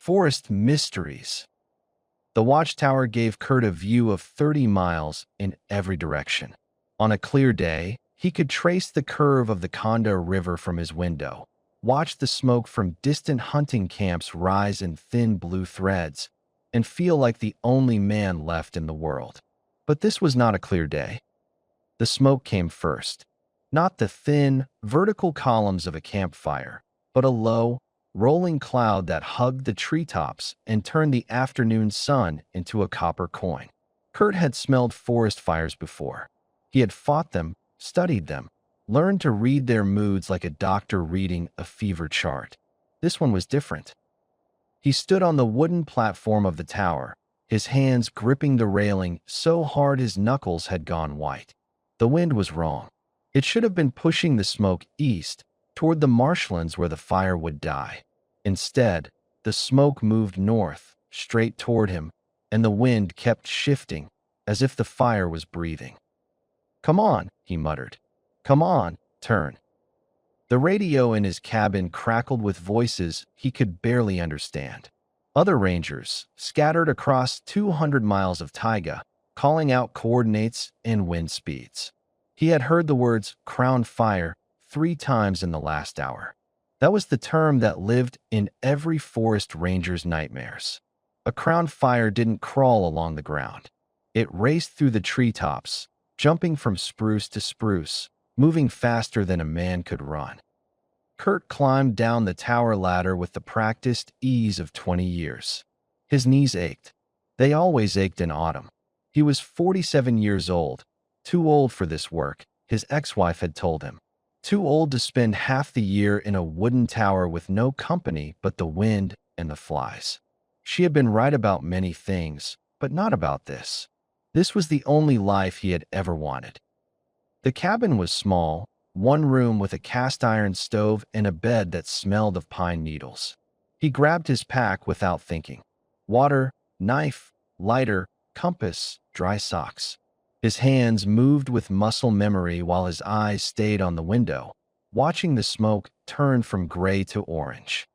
Forest Mysteries. The watchtower gave Kurt a view of 30 miles in every direction. On a clear day, he could trace the curve of the Conda River from his window, watch the smoke from distant hunting camps rise in thin blue threads, and feel like the only man left in the world. But this was not a clear day. The smoke came first. Not the thin, vertical columns of a campfire, but a low, rolling cloud that hugged the treetops and turned the afternoon sun into a copper coin. Kurt had smelled forest fires before. He had fought them, studied them, learned to read their moods like a doctor reading a fever chart. This one was different. He stood on the wooden platform of the tower, his hands gripping the railing so hard his knuckles had gone white. The wind was wrong. It should have been pushing the smoke east, toward the marshlands where the fire would die. Instead, the smoke moved north, straight toward him, and the wind kept shifting, as if the fire was breathing. "Come on," he muttered. "Come on, turn." The radio in his cabin crackled with voices he could barely understand. Other rangers, scattered across 200 miles of taiga, calling out coordinates and wind speeds. He had heard the words "crown fire" 3 times in the last hour. That was the term that lived in every forest ranger's nightmares. A crown fire didn't crawl along the ground. It raced through the treetops, jumping from spruce to spruce, moving faster than a man could run. Kurt climbed down the tower ladder with the practiced ease of 20 years. His knees ached. They always ached in autumn. He was 47 years old, too old for this work, his ex-wife had told him. Too old to spend half the year in a wooden tower with no company but the wind and the flies. She had been right about many things, but not about this. This was the only life he had ever wanted. The cabin was small, one room with a cast-iron stove and a bed that smelled of pine needles. He grabbed his pack without thinking. Water, knife, lighter, compass, dry socks. His hands moved with muscle memory while his eyes stayed on the window, watching the smoke turn from gray to orange.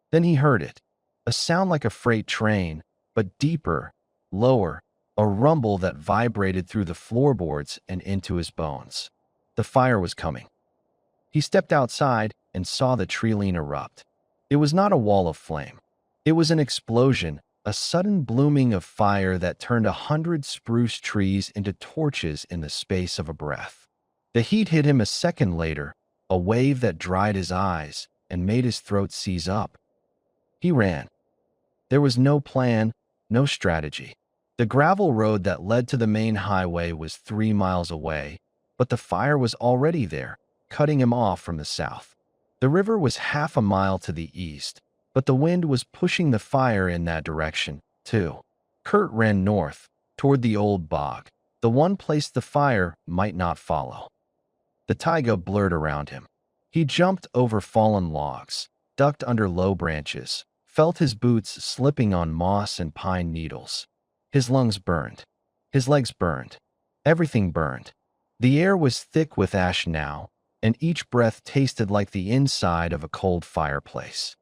Then he heard it, a sound like a freight train, but deeper, lower, a rumble that vibrated through the floorboards and into his bones. The fire was coming. He stepped outside and saw the treeline erupt. It was not a wall of flame. It was an explosion, a sudden blooming of fire that turned 100 spruce trees into torches in the space of a breath. The heat hit him a second later, a wave that dried his eyes and made his throat seize up. He ran. There was no plan, no strategy. The gravel road that led to the main highway was 3 miles away, but the fire was already there, cutting him off from the south. The river was half a mile to the east, but the wind was pushing the fire in that direction, too. Kurt ran north, toward the old bog, the one place the fire might not follow. The taiga blurred around him. He jumped over fallen logs, ducked under low branches, felt his boots slipping on moss and pine needles. His lungs burned. His legs burned. Everything burned. The air was thick with ash now, and each breath tasted like the inside of a cold fireplace.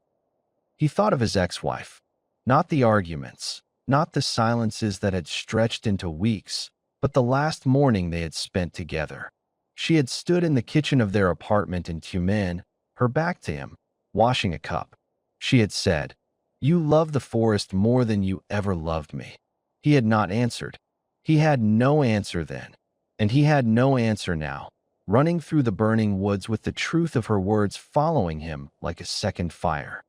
He thought of his ex-wife. Not the arguments, not the silences that had stretched into weeks, but the last morning they had spent together. She had stood in the kitchen of their apartment in Tumen, her back to him, washing a cup. She had said, "You love the forest more than you ever loved me." He had not answered. He had no answer then, and he had no answer now, running through the burning woods with the truth of her words following him like a second fire.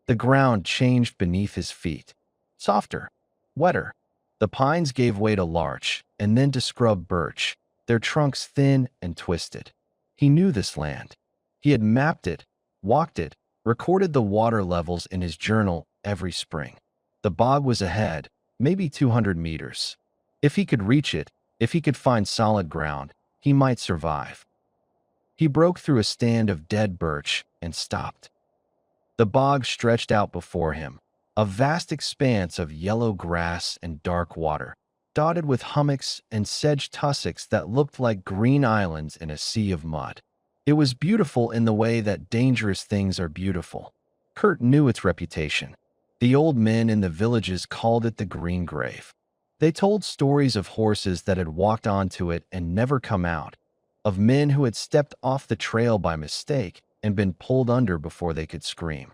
The ground changed beneath his feet. Softer, wetter. The pines gave way to larch, and then to scrub birch, their trunks thin and twisted. He knew this land. He had mapped it, walked it, recorded the water levels in his journal every spring. The bog was ahead, maybe 200 meters. If he could reach it, if he could find solid ground, he might survive. He broke through a stand of dead birch and stopped. The bog stretched out before him, a vast expanse of yellow grass and dark water, dotted with hummocks and sedge tussocks that looked like green islands in a sea of mud. It was beautiful in the way that dangerous things are beautiful. Kurt knew its reputation. The old men in the villages called it the green grave. They told stories of horses that had walked onto it and never come out, of men who had stepped off the trail by mistake and been pulled under before they could scream.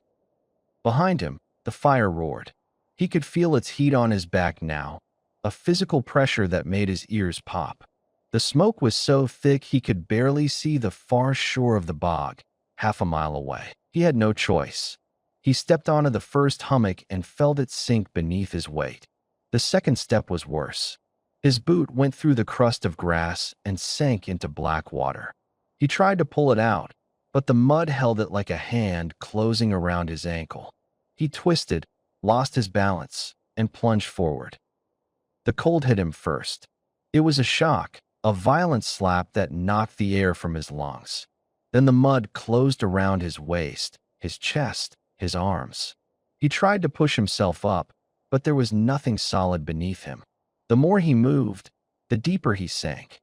Behind him, the fire roared. He could feel its heat on his back now, a physical pressure that made his ears pop. The smoke was so thick he could barely see the far shore of the bog, half a mile away. He had no choice. He stepped onto the first hummock and felt it sink beneath his weight. The second step was worse. His boot went through the crust of grass and sank into black water. He tried to pull it out, but the mud held it like a hand closing around his ankle. He twisted, lost his balance, and plunged forward. The cold hit him first. It was a shock, a violent slap that knocked the air from his lungs. Then the mud closed around his waist, his chest, his arms. He tried to push himself up, but there was nothing solid beneath him. The more he moved, the deeper he sank.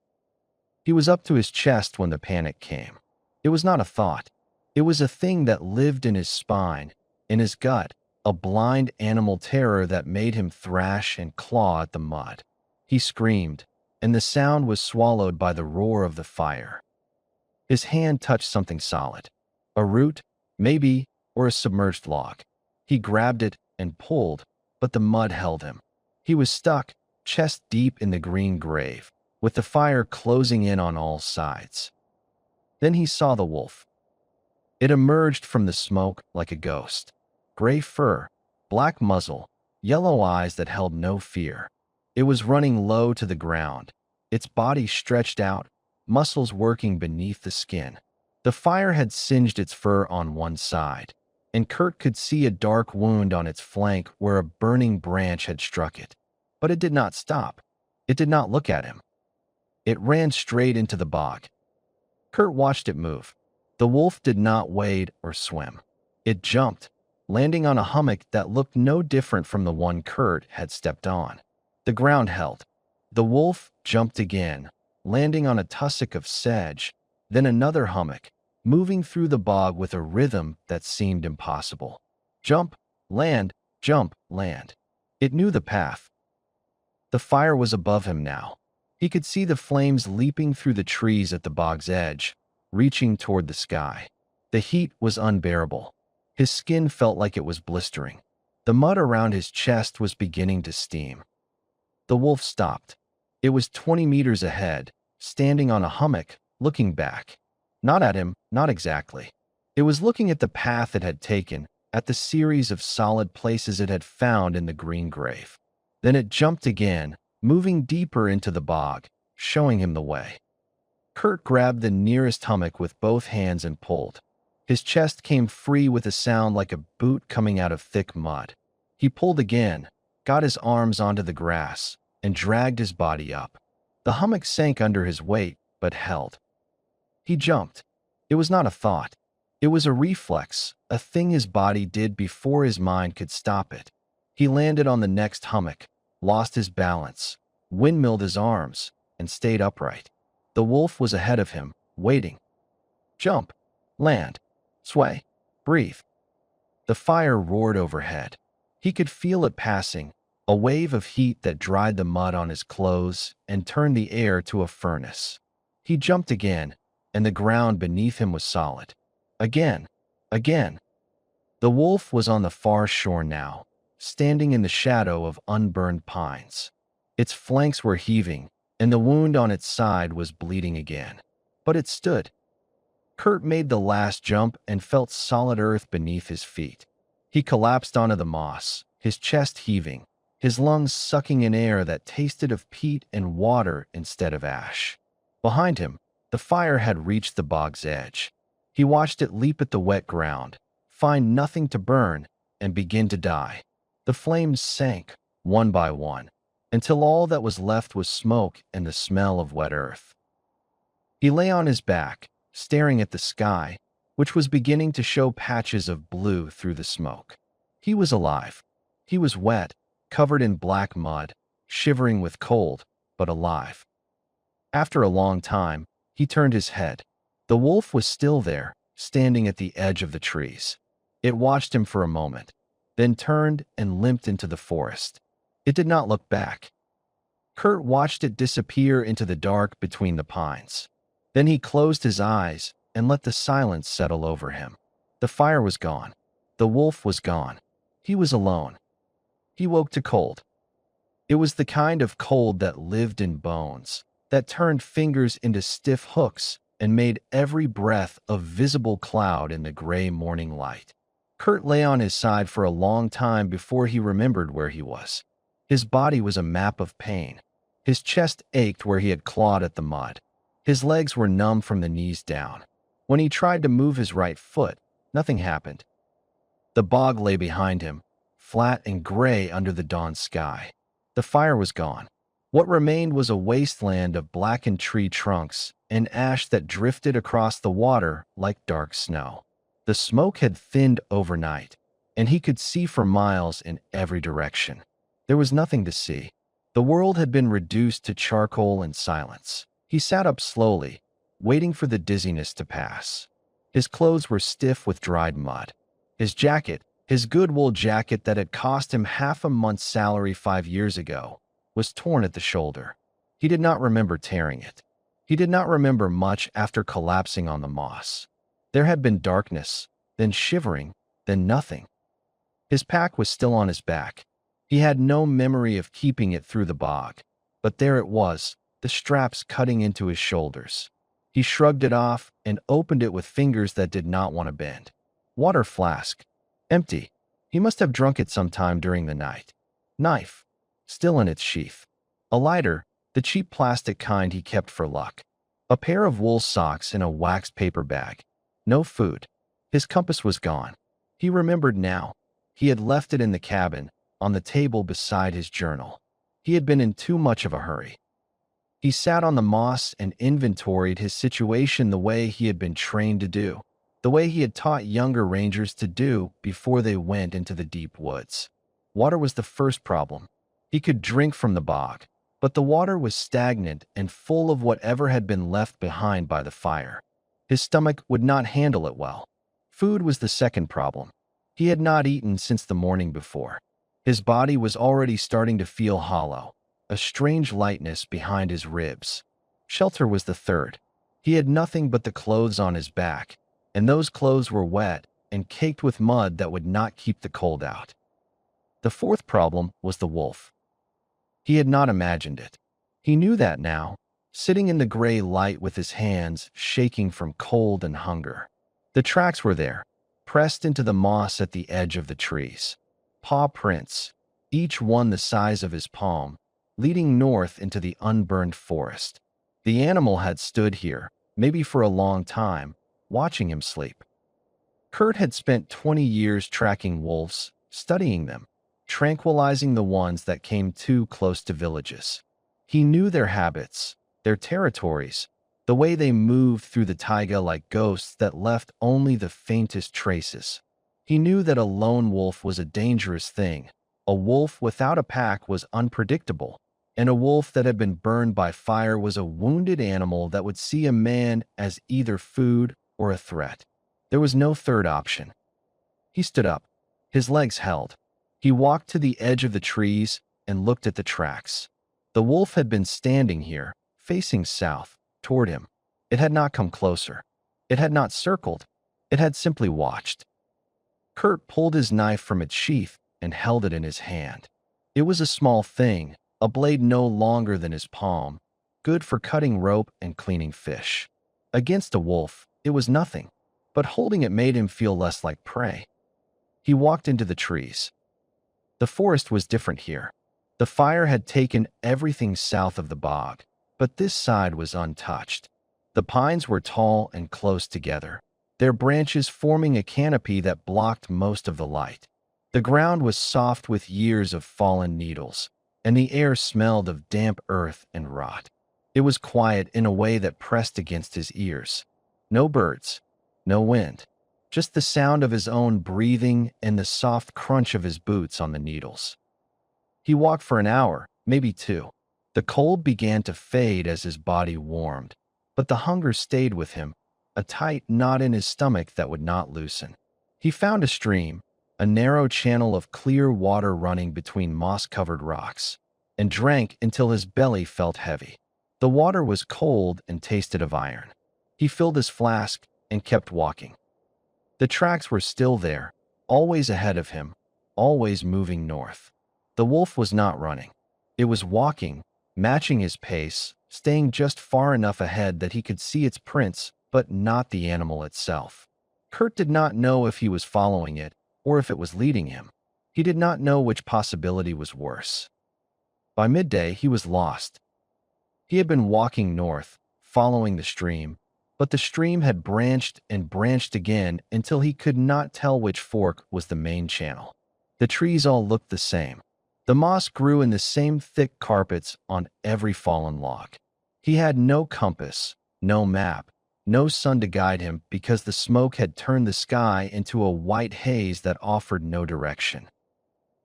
He was up to his chest when the panic came. It was not a thought. It was a thing that lived in his spine, in his gut, a blind animal terror that made him thrash and claw at the mud. He screamed, and the sound was swallowed by the roar of the fire. His hand touched something solid. A root, maybe, or a submerged log. He grabbed it and pulled, but the mud held him. He was stuck, chest deep in the green grave, with the fire closing in on all sides. Then he saw the wolf. It emerged from the smoke like a ghost. Gray fur, black muzzle, yellow eyes that held no fear. It was running low to the ground, its body stretched out, muscles working beneath the skin. The fire had singed its fur on one side, and Kurt could see a dark wound on its flank where a burning branch had struck it. But it did not stop. It did not look at him. It ran straight into the bog. Kurt watched it move. The wolf did not wade or swim. It jumped, landing on a hummock that looked no different from the one Kurt had stepped on. The ground held. The wolf jumped again, landing on a tussock of sedge, then another hummock, moving through the bog with a rhythm that seemed impossible. Jump, land, jump, land. It knew the path. The fire was above him now. He could see the flames leaping through the trees at the bog's edge, reaching toward the sky. The heat was unbearable. His skin felt like it was blistering. The mud around his chest was beginning to steam. The wolf stopped. It was 20 meters ahead, standing on a hummock, looking back. Not at him, not exactly. It was looking at the path it had taken, at the series of solid places it had found in the green grave. Then it jumped again, moving deeper into the bog, showing him the way. Kurt grabbed the nearest hummock with both hands and pulled. His chest came free with a sound like a boot coming out of thick mud. He pulled again, got his arms onto the grass, and dragged his body up. The hummock sank under his weight, but held. He jumped. It was not a thought. It was a reflex, a thing his body did before his mind could stop it. He landed on the next hummock, lost his balance, windmilled his arms, and stayed upright. The wolf was ahead of him, waiting. Jump, land, sway, breathe. The fire roared overhead. He could feel it passing, a wave of heat that dried the mud on his clothes and turned the air to a furnace. He jumped again, and the ground beneath him was solid. Again, again. The wolf was on the far shore now, standing in the shadow of unburned pines. Its flanks were heaving, and the wound on its side was bleeding again. But it stood. Kurt made the last jump and felt solid earth beneath his feet. He collapsed onto the moss, his chest heaving, his lungs sucking in air that tasted of peat and water instead of ash. Behind him, the fire had reached the bog's edge. He watched it leap at the wet ground, find nothing to burn, and begin to die. The flames sank, one by one, until all that was left was smoke and the smell of wet earth. He lay on his back, staring at the sky, which was beginning to show patches of blue through the smoke. He was alive. He was wet, covered in black mud, shivering with cold, but alive. After a long time, he turned his head. The wolf was still there, standing at the edge of the trees. It watched him for a moment. then turned and limped into the forest. It did not look back. Kurt watched it disappear into the dark between the pines. Then he closed his eyes and let the silence settle over him. The fire was gone. The wolf was gone. He was alone. He woke to cold. It was the kind of cold that lived in bones, that turned fingers into stiff hooks and made every breath a visible cloud in the gray morning light. Kurt lay on his side for a long time before he remembered where he was. His body was a map of pain. His chest ached where he had clawed at the mud. His legs were numb from the knees down. When he tried to move his right foot, nothing happened. The bog lay behind him, flat and gray under the dawn sky. The fire was gone. What remained was a wasteland of blackened tree trunks and ash that drifted across the water like dark snow. The smoke had thinned overnight, and he could see for miles in every direction. There was nothing to see. The world had been reduced to charcoal and silence. He sat up slowly, waiting for the dizziness to pass. His clothes were stiff with dried mud. His jacket, his good wool jacket that had cost him half a month's salary 5 years ago, was torn at the shoulder. He did not remember tearing it. He did not remember much after collapsing on the moss. There had been darkness, then shivering, then nothing. His pack was still on his back. He had no memory of keeping it through the bog, but there it was, the straps cutting into his shoulders. He shrugged it off and opened it with fingers that did not want to bend. Water flask. Empty. He must have drunk it sometime during the night. Knife. Still in its sheath. A lighter, the cheap plastic kind he kept for luck. A pair of wool socks in a waxed paper bag. No food. His compass was gone. He remembered now. He had left it in the cabin, on the table beside his journal. He had been in too much of a hurry. He sat on the moss and inventoried his situation the way he had been trained to do, the way he had taught younger rangers to do before they went into the deep woods. Water was the first problem. He could drink from the bog, but the water was stagnant and full of whatever had been left behind by the fire. His stomach would not handle it well. Food was the second problem. He had not eaten since the morning before. His body was already starting to feel hollow, a strange lightness behind his ribs. Shelter was the third. He had nothing but the clothes on his back, and those clothes were wet and caked with mud that would not keep the cold out. The fourth problem was the wolf. He had not imagined it. He knew that now, sitting in the gray light with his hands shaking from cold and hunger. The tracks were there, pressed into the moss at the edge of the trees. Paw prints, each one the size of his palm, leading north into the unburned forest. The animal had stood here, maybe for a long time, watching him sleep. Kurt had spent 20 years tracking wolves, studying them, tranquilizing the ones that came too close to villages. He knew their habits, their territories, the way they moved through the taiga like ghosts that left only the faintest traces. He knew that a lone wolf was a dangerous thing. A wolf without a pack was unpredictable, and a wolf that had been burned by fire was a wounded animal that would see a man as either food or a threat. There was no third option. He stood up. His legs held. He walked to the edge of the trees and looked at the tracks. The wolf had been standing here, facing south, toward him. It had not come closer. It had not circled. It had simply watched. Kurt pulled his knife from its sheath and held it in his hand. It was a small thing, a blade no longer than his palm, good for cutting rope and cleaning fish. Against a wolf, it was nothing, but holding it made him feel less like prey. He walked into the trees. The forest was different here. The fire had taken everything south of the bog, but this side was untouched. The pines were tall and close together, their branches forming a canopy that blocked most of the light. The ground was soft with years of fallen needles, and the air smelled of damp earth and rot. It was quiet in a way that pressed against his ears. No birds, no wind, just the sound of his own breathing and the soft crunch of his boots on the needles. He walked for an hour, maybe 2. The cold began to fade as his body warmed, but the hunger stayed with him, a tight knot in his stomach that would not loosen. He found a stream, a narrow channel of clear water running between moss-covered rocks, and drank until his belly felt heavy. The water was cold and tasted of iron. He filled his flask and kept walking. The tracks were still there, always ahead of him, always moving north. The wolf was not running. It was walking, matching his pace, staying just far enough ahead that he could see its prints, but not the animal itself. Kurt did not know if he was following it or if it was leading him. He did not know which possibility was worse. By midday, he was lost. He had been walking north, following the stream, but the stream had branched and branched again until he could not tell which fork was the main channel. The trees all looked the same. The moss grew in the same thick carpets on every fallen log. He had no compass, no map, no sun to guide him because the smoke had turned the sky into a white haze that offered no direction.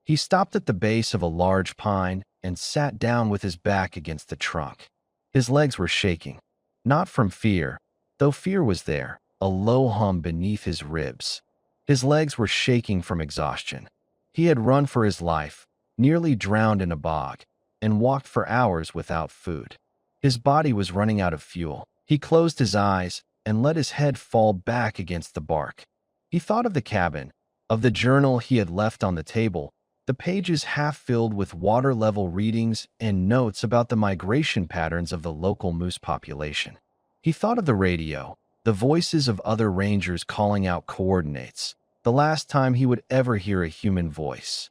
He stopped at the base of a large pine and sat down with his back against the trunk. His legs were shaking, not from fear, though fear was there, a low hum beneath his ribs. His legs were shaking from exhaustion. He had run for his life, nearly drowned in a bog, and walked for hours without food. His body was running out of fuel. He closed his eyes and let his head fall back against the bark. He thought of the cabin, of the journal he had left on the table, the pages half filled with water-level readings and notes about the migration patterns of the local moose population. He thought of the radio, the voices of other rangers calling out coordinates, the last time he would ever hear a human voice.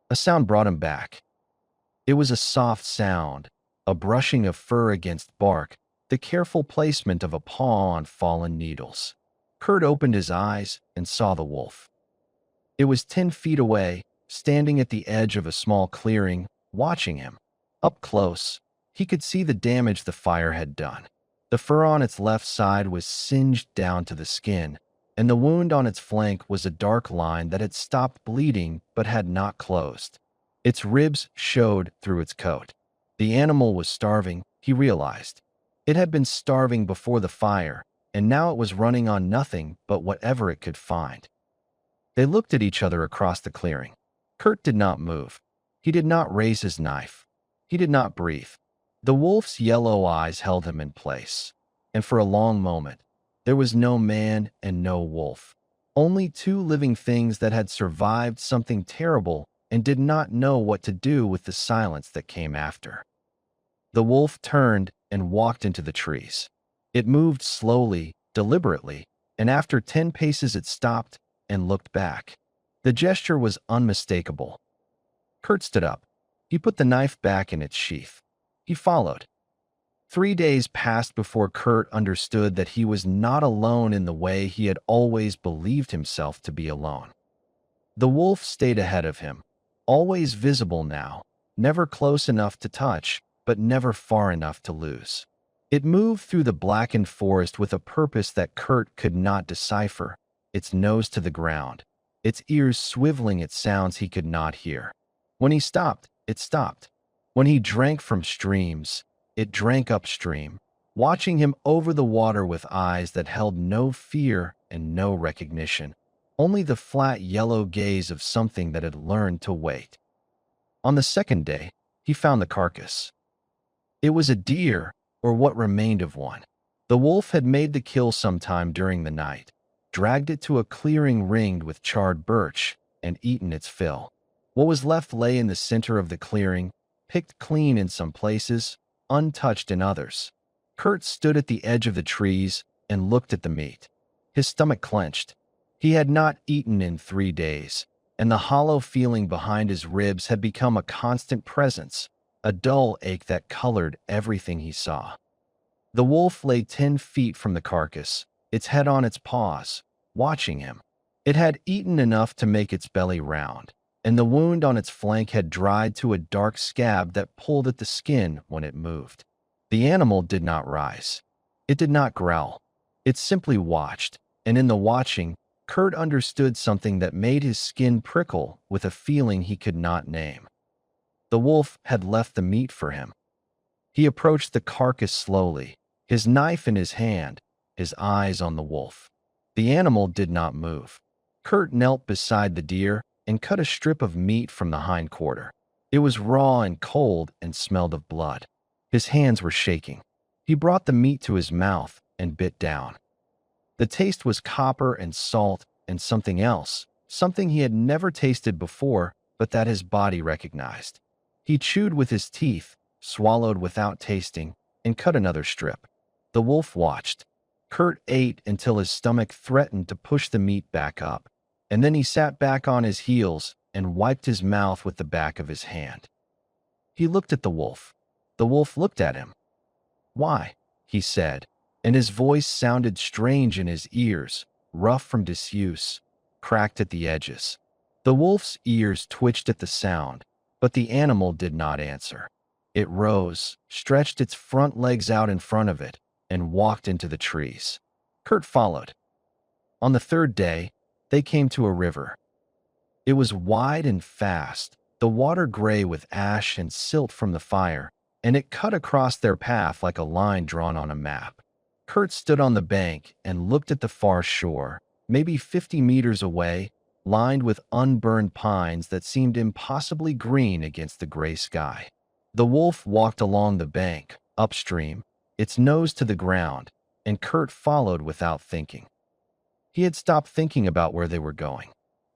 A sound brought him back. It was a soft sound, a brushing of fur against bark, the careful placement of a paw on fallen needles. Kurt opened his eyes and saw the wolf. It was 10 feet away, standing at the edge of a small clearing, watching him. Up close, he could see the damage the fire had done. The fur on its left side was singed down to the skin, and the wound on its flank was a dark line that had stopped bleeding but had not closed. Its ribs showed through its coat. The animal was starving, he realized. It had been starving before the fire, and now it was running on nothing but whatever it could find. They looked at each other across the clearing. Kurt did not move. He did not raise his knife. He did not breathe. The wolf's yellow eyes held him in place, and for a long moment, there was no man and no wolf, only two living things that had survived something terrible and did not know what to do with the silence that came after. The wolf turned and walked into the trees. It moved slowly, deliberately, and after 10 paces it stopped and looked back. The gesture was unmistakable. Kurt stood up. He put the knife back in its sheath. He followed. 3 days passed before Kurt understood that he was not alone in the way he had always believed himself to be alone. The wolf stayed ahead of him, always visible now, never close enough to touch, but never far enough to lose. It moved through the blackened forest with a purpose that Kurt could not decipher, its nose to the ground, its ears swiveling at sounds he could not hear. When he stopped, it stopped. When he drank from streams, it drank upstream, watching him over the water with eyes that held no fear and no recognition, only the flat yellow gaze of something that had learned to wait. On the second day, he found the carcass. It was a deer, or what remained of one. The wolf had made the kill sometime during the night, dragged it to a clearing ringed with charred birch, and eaten its fill. What was left lay in the center of the clearing, picked clean in some places, untouched in others. Kurt stood at the edge of the trees and looked at the meat. His stomach clenched. He had not eaten in 3 days, and the hollow feeling behind his ribs had become a constant presence, a dull ache that colored everything he saw. The wolf lay 10 feet from the carcass, its head on its paws, watching him. It had eaten enough to make its belly round, and the wound on its flank had dried to a dark scab that pulled at the skin when it moved. The animal did not rise. It did not growl. It simply watched, and in the watching, Kurt understood something that made his skin prickle with a feeling he could not name. The wolf had left the meat for him. He approached the carcass slowly, his knife in his hand, his eyes on the wolf. The animal did not move. Kurt knelt beside the deer and cut a strip of meat from the hind quarter. It was raw and cold and smelled of blood. His hands were shaking. He brought the meat to his mouth and bit down. The taste was copper and salt and something else, something he had never tasted before, but that his body recognized. He chewed with his teeth, swallowed without tasting, and cut another strip. The wolf watched. Kurt ate until his stomach threatened to push the meat back up, and then he sat back on his heels and wiped his mouth with the back of his hand. He looked at the wolf. The wolf looked at him. "Why?" he said, and his voice sounded strange in his ears, rough from disuse, cracked at the edges. The wolf's ears twitched at the sound, but the animal did not answer. It rose, stretched its front legs out in front of it, and walked into the trees. Kurt followed. On the third day, they came to a river. It was wide and fast, the water gray with ash and silt from the fire, and it cut across their path like a line drawn on a map. Kurt stood on the bank and looked at the far shore, maybe 50 meters away, lined with unburned pines that seemed impossibly green against the gray sky. The wolf walked along the bank, upstream, its nose to the ground, and Kurt followed without thinking. He had stopped thinking about where they were going.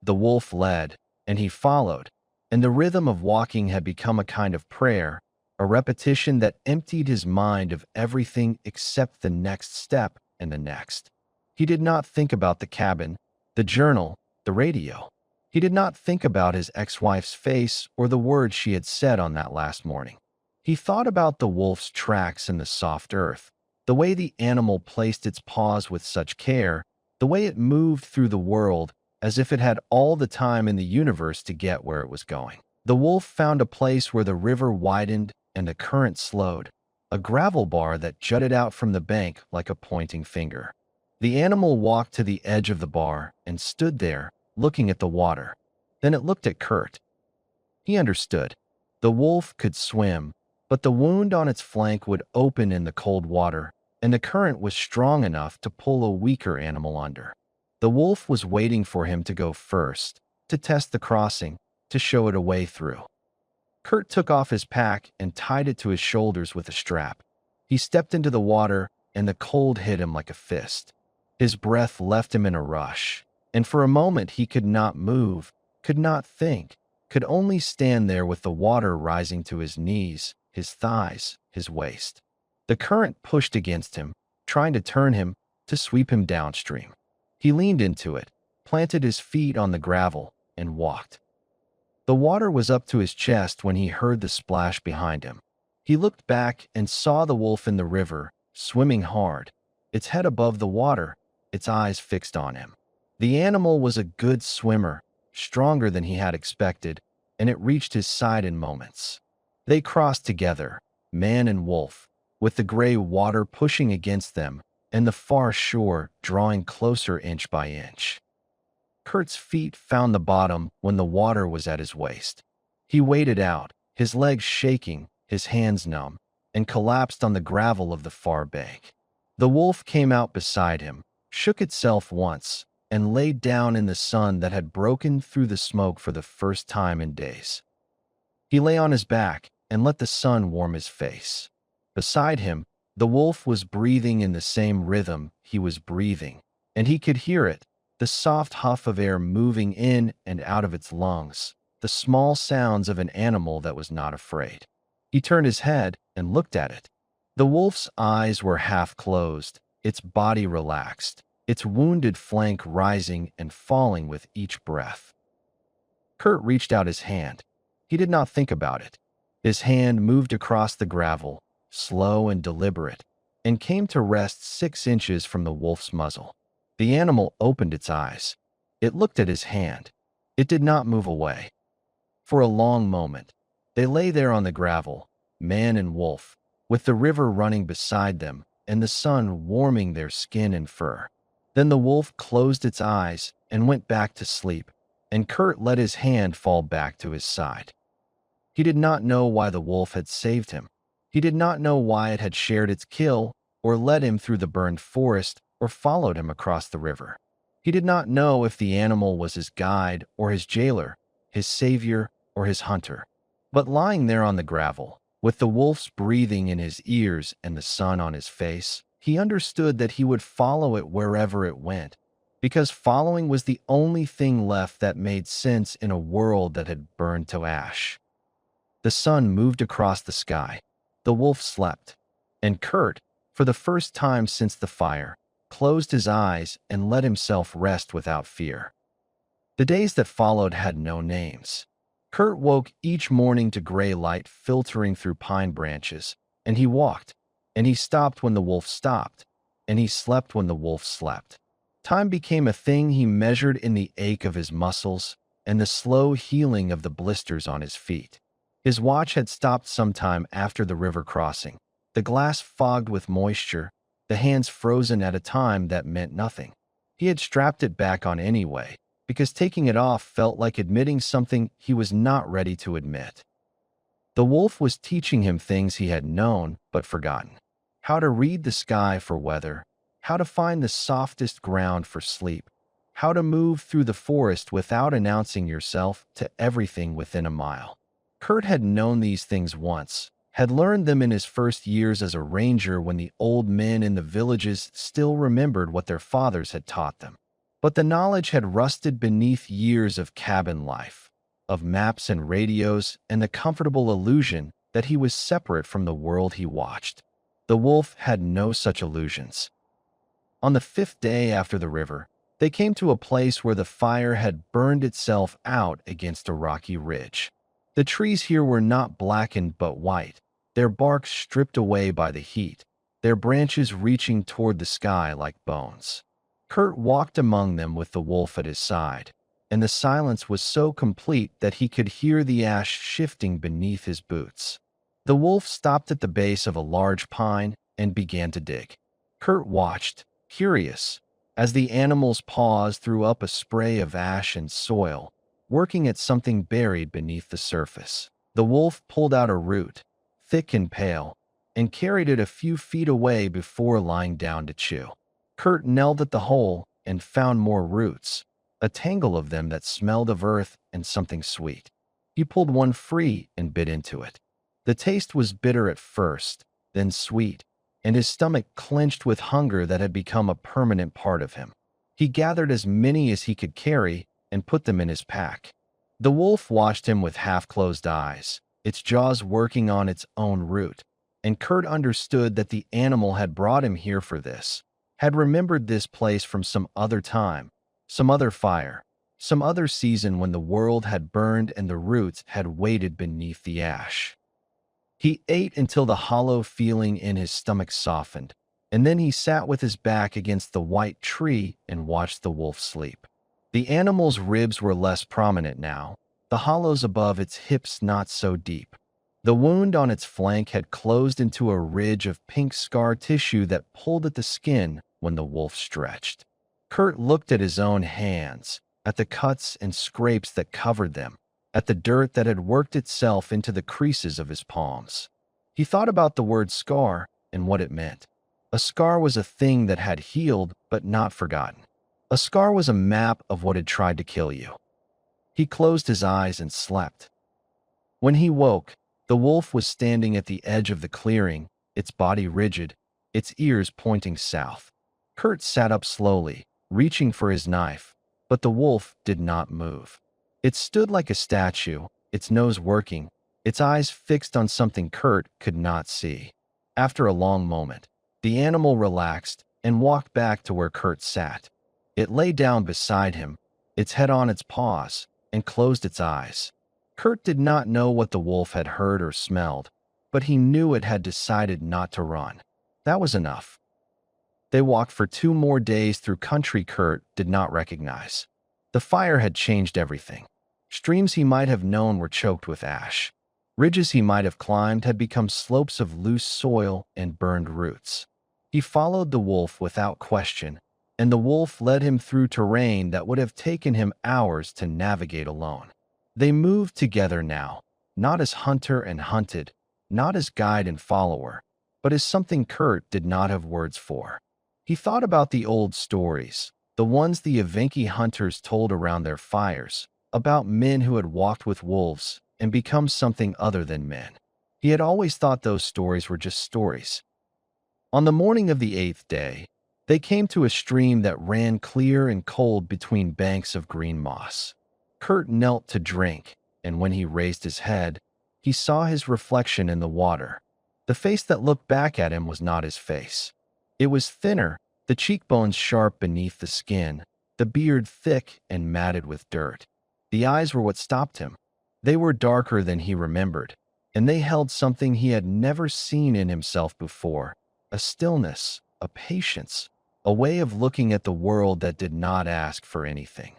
The wolf led, and he followed, and the rhythm of walking had become a kind of prayer, a repetition that emptied his mind of everything except the next step and the next. He did not think about the cabin, the journal, the radio. He did not think about his ex-wife's face or the words she had said on that last morning. He thought about the wolf's tracks in the soft earth, the way the animal placed its paws with such care, the way it moved through the world as if it had all the time in the universe to get where it was going. The wolf found a place where the river widened and the current slowed, a gravel bar that jutted out from the bank like a pointing finger. The animal walked to the edge of the bar and stood there, looking at the water. Then it looked at Kurt. He understood. The wolf could swim, but the wound on its flank would open in the cold water, and the current was strong enough to pull a weaker animal under. The wolf was waiting for him to go first, to test the crossing, to show it a way through. Kurt took off his pack and tied it to his shoulders with a strap. He stepped into the water, and the cold hit him like a fist. His breath left him in a rush, and for a moment he could not move, could not think, could only stand there with the water rising to his knees, his thighs, his waist. The current pushed against him, trying to turn him, to sweep him downstream. He leaned into it, planted his feet on the gravel, and walked. The water was up to his chest when he heard the splash behind him. He looked back and saw the wolf in the river, swimming hard, its head above the water, its eyes fixed on him. The animal was a good swimmer, stronger than he had expected, and it reached his side in moments. They crossed together, man and wolf, with the gray water pushing against them and the far shore drawing closer inch by inch. Kurt's feet found the bottom when the water was at his waist. He waded out, his legs shaking, his hands numb, and collapsed on the gravel of the far bank. The wolf came out beside him, shook itself once, and laid down in the sun that had broken through the smoke for the first time in days. He lay on his back and let the sun warm his face. Beside him, the wolf was breathing in the same rhythm he was breathing, and he could hear it, the soft huff of air moving in and out of its lungs, the small sounds of an animal that was not afraid. He turned his head and looked at it. The wolf's eyes were half closed, its body relaxed, its wounded flank rising and falling with each breath. Kurt reached out his hand. He did not think about it. His hand moved across the gravel, slow and deliberate, and came to rest 6 inches from the wolf's muzzle. The animal opened its eyes. It looked at his hand. It did not move away. For a long moment, they lay there on the gravel, man and wolf, with the river running beside them and the sun warming their skin and fur. Then the wolf closed its eyes and went back to sleep, and Kurt let his hand fall back to his side. He did not know why the wolf had saved him. He did not know why it had shared its kill, or led him through the burned forest, or followed him across the river. He did not know if the animal was his guide or his jailer, his savior or his hunter. But lying there on the gravel, with the wolf's breathing in his ears and the sun on his face, he understood that he would follow it wherever it went, because following was the only thing left that made sense in a world that had burned to ash. The sun moved across the sky. The wolf slept. And Kurt, for the first time since the fire, closed his eyes and let himself rest without fear. The days that followed had no names. Kurt woke each morning to gray light filtering through pine branches, and he walked, and he stopped when the wolf stopped, and he slept when the wolf slept. Time became a thing he measured in the ache of his muscles and the slow healing of the blisters on his feet. His watch had stopped sometime after the river crossing, the glass fogged with moisture, the hands frozen at a time that meant nothing. He had strapped it back on anyway, because taking it off felt like admitting something he was not ready to admit. The wolf was teaching him things he had known but forgotten. How to read the sky for weather, how to find the softest ground for sleep, how to move through the forest without announcing yourself to everything within a mile. Kurt had known these things once, had learned them in his first years as a ranger when the old men in the villages still remembered what their fathers had taught them. But the knowledge had rusted beneath years of cabin life, of maps and radios, and the comfortable illusion that he was separate from the world he watched. The wolf had no such illusions. On the 5th day after the river, they came to a place where the fire had burned itself out against a rocky ridge. The trees here were not blackened but white, their barks stripped away by the heat, their branches reaching toward the sky like bones. Kurt walked among them with the wolf at his side, and the silence was so complete that he could hear the ash shifting beneath his boots. The wolf stopped at the base of a large pine and began to dig. Kurt watched, curious, as the animal's paws threw up a spray of ash and soil, working at something buried beneath the surface. The wolf pulled out a root, thick and pale, and carried it a few feet away before lying down to chew. Kurt knelt at the hole and found more roots, a tangle of them that smelled of earth and something sweet. He pulled one free and bit into it. The taste was bitter at first, then sweet, and his stomach clenched with hunger that had become a permanent part of him. He gathered as many as he could carry and put them in his pack. The wolf watched him with half-closed eyes, its jaws working on its own root, and Kurt understood that the animal had brought him here for this, had remembered this place from some other time, some other fire, some other season when the world had burned and the roots had waited beneath the ash. He ate until the hollow feeling in his stomach softened, and then he sat with his back against the white tree and watched the wolf sleep. The animal's ribs were less prominent now, the hollows above its hips not so deep. The wound on its flank had closed into a ridge of pink scar tissue that pulled at the skin when the wolf stretched. Kurt looked at his own hands, at the cuts and scrapes that covered them, at the dirt that had worked itself into the creases of his palms. He thought about the word scar and what it meant. A scar was a thing that had healed but not forgotten. A scar was a map of what had tried to kill you. He closed his eyes and slept. When he woke, the wolf was standing at the edge of the clearing, its body rigid, its ears pointing south. Kurt sat up slowly, reaching for his knife, but the wolf did not move. It stood like a statue, its nose working, its eyes fixed on something Kurt could not see. After a long moment, the animal relaxed and walked back to where Kurt sat. It lay down beside him, its head on its paws, and closed its eyes. Kurt did not know what the wolf had heard or smelled, but he knew it had decided not to run. That was enough. They walked for 2 more days through country Kurt did not recognize. The fire had changed everything. Streams he might have known were choked with ash. Ridges he might have climbed had become slopes of loose soil and burned roots. He followed the wolf without question, and the wolf led him through terrain that would have taken him hours to navigate alone. They moved together now, not as hunter and hunted, not as guide and follower, but as something Kurt did not have words for. He thought about the old stories, the ones the Evenki hunters told around their fires, about men who had walked with wolves and become something other than men. He had always thought those stories were just stories. On the morning of the 8th day, they came to a stream that ran clear and cold between banks of green moss. Kurt knelt to drink, and when he raised his head, he saw his reflection in the water. The face that looked back at him was not his face. It was thinner, the cheekbones sharp beneath the skin, the beard thick and matted with dirt. The eyes were what stopped him. They were darker than he remembered, and they held something he had never seen in himself before, a stillness, a patience, a way of looking at the world that did not ask for anything.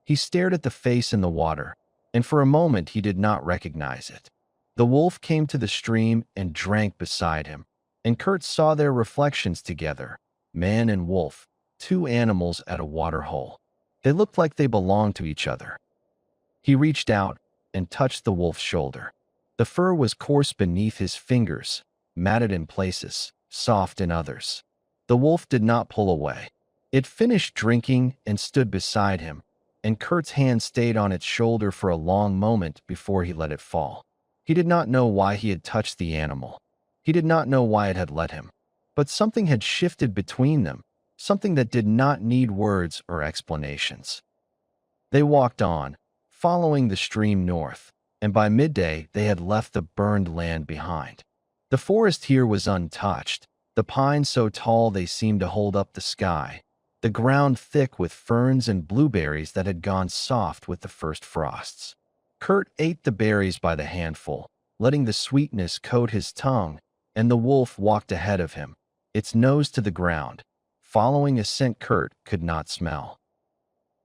He stared at the face in the water, and for a moment he did not recognize it. The wolf came to the stream and drank beside him, and Kurt saw their reflections together, man and wolf, two animals at a water hole. They looked like they belonged to each other. He reached out and touched the wolf's shoulder. The fur was coarse beneath his fingers, matted in places, soft in others. The wolf did not pull away. It finished drinking and stood beside him, and Kurt's hand stayed on its shoulder for a long moment before he let it fall. He did not know why he had touched the animal. He did not know why it had let him. But something had shifted between them, something that did not need words or explanations. They walked on, following the stream north, and by midday they had left the burned land behind. The forest here was untouched, the pines so tall they seemed to hold up the sky, the ground thick with ferns and blueberries that had gone soft with the first frosts. Kurt ate the berries by the handful, letting the sweetness coat his tongue, and the wolf walked ahead of him, its nose to the ground, following a scent Kurt could not smell.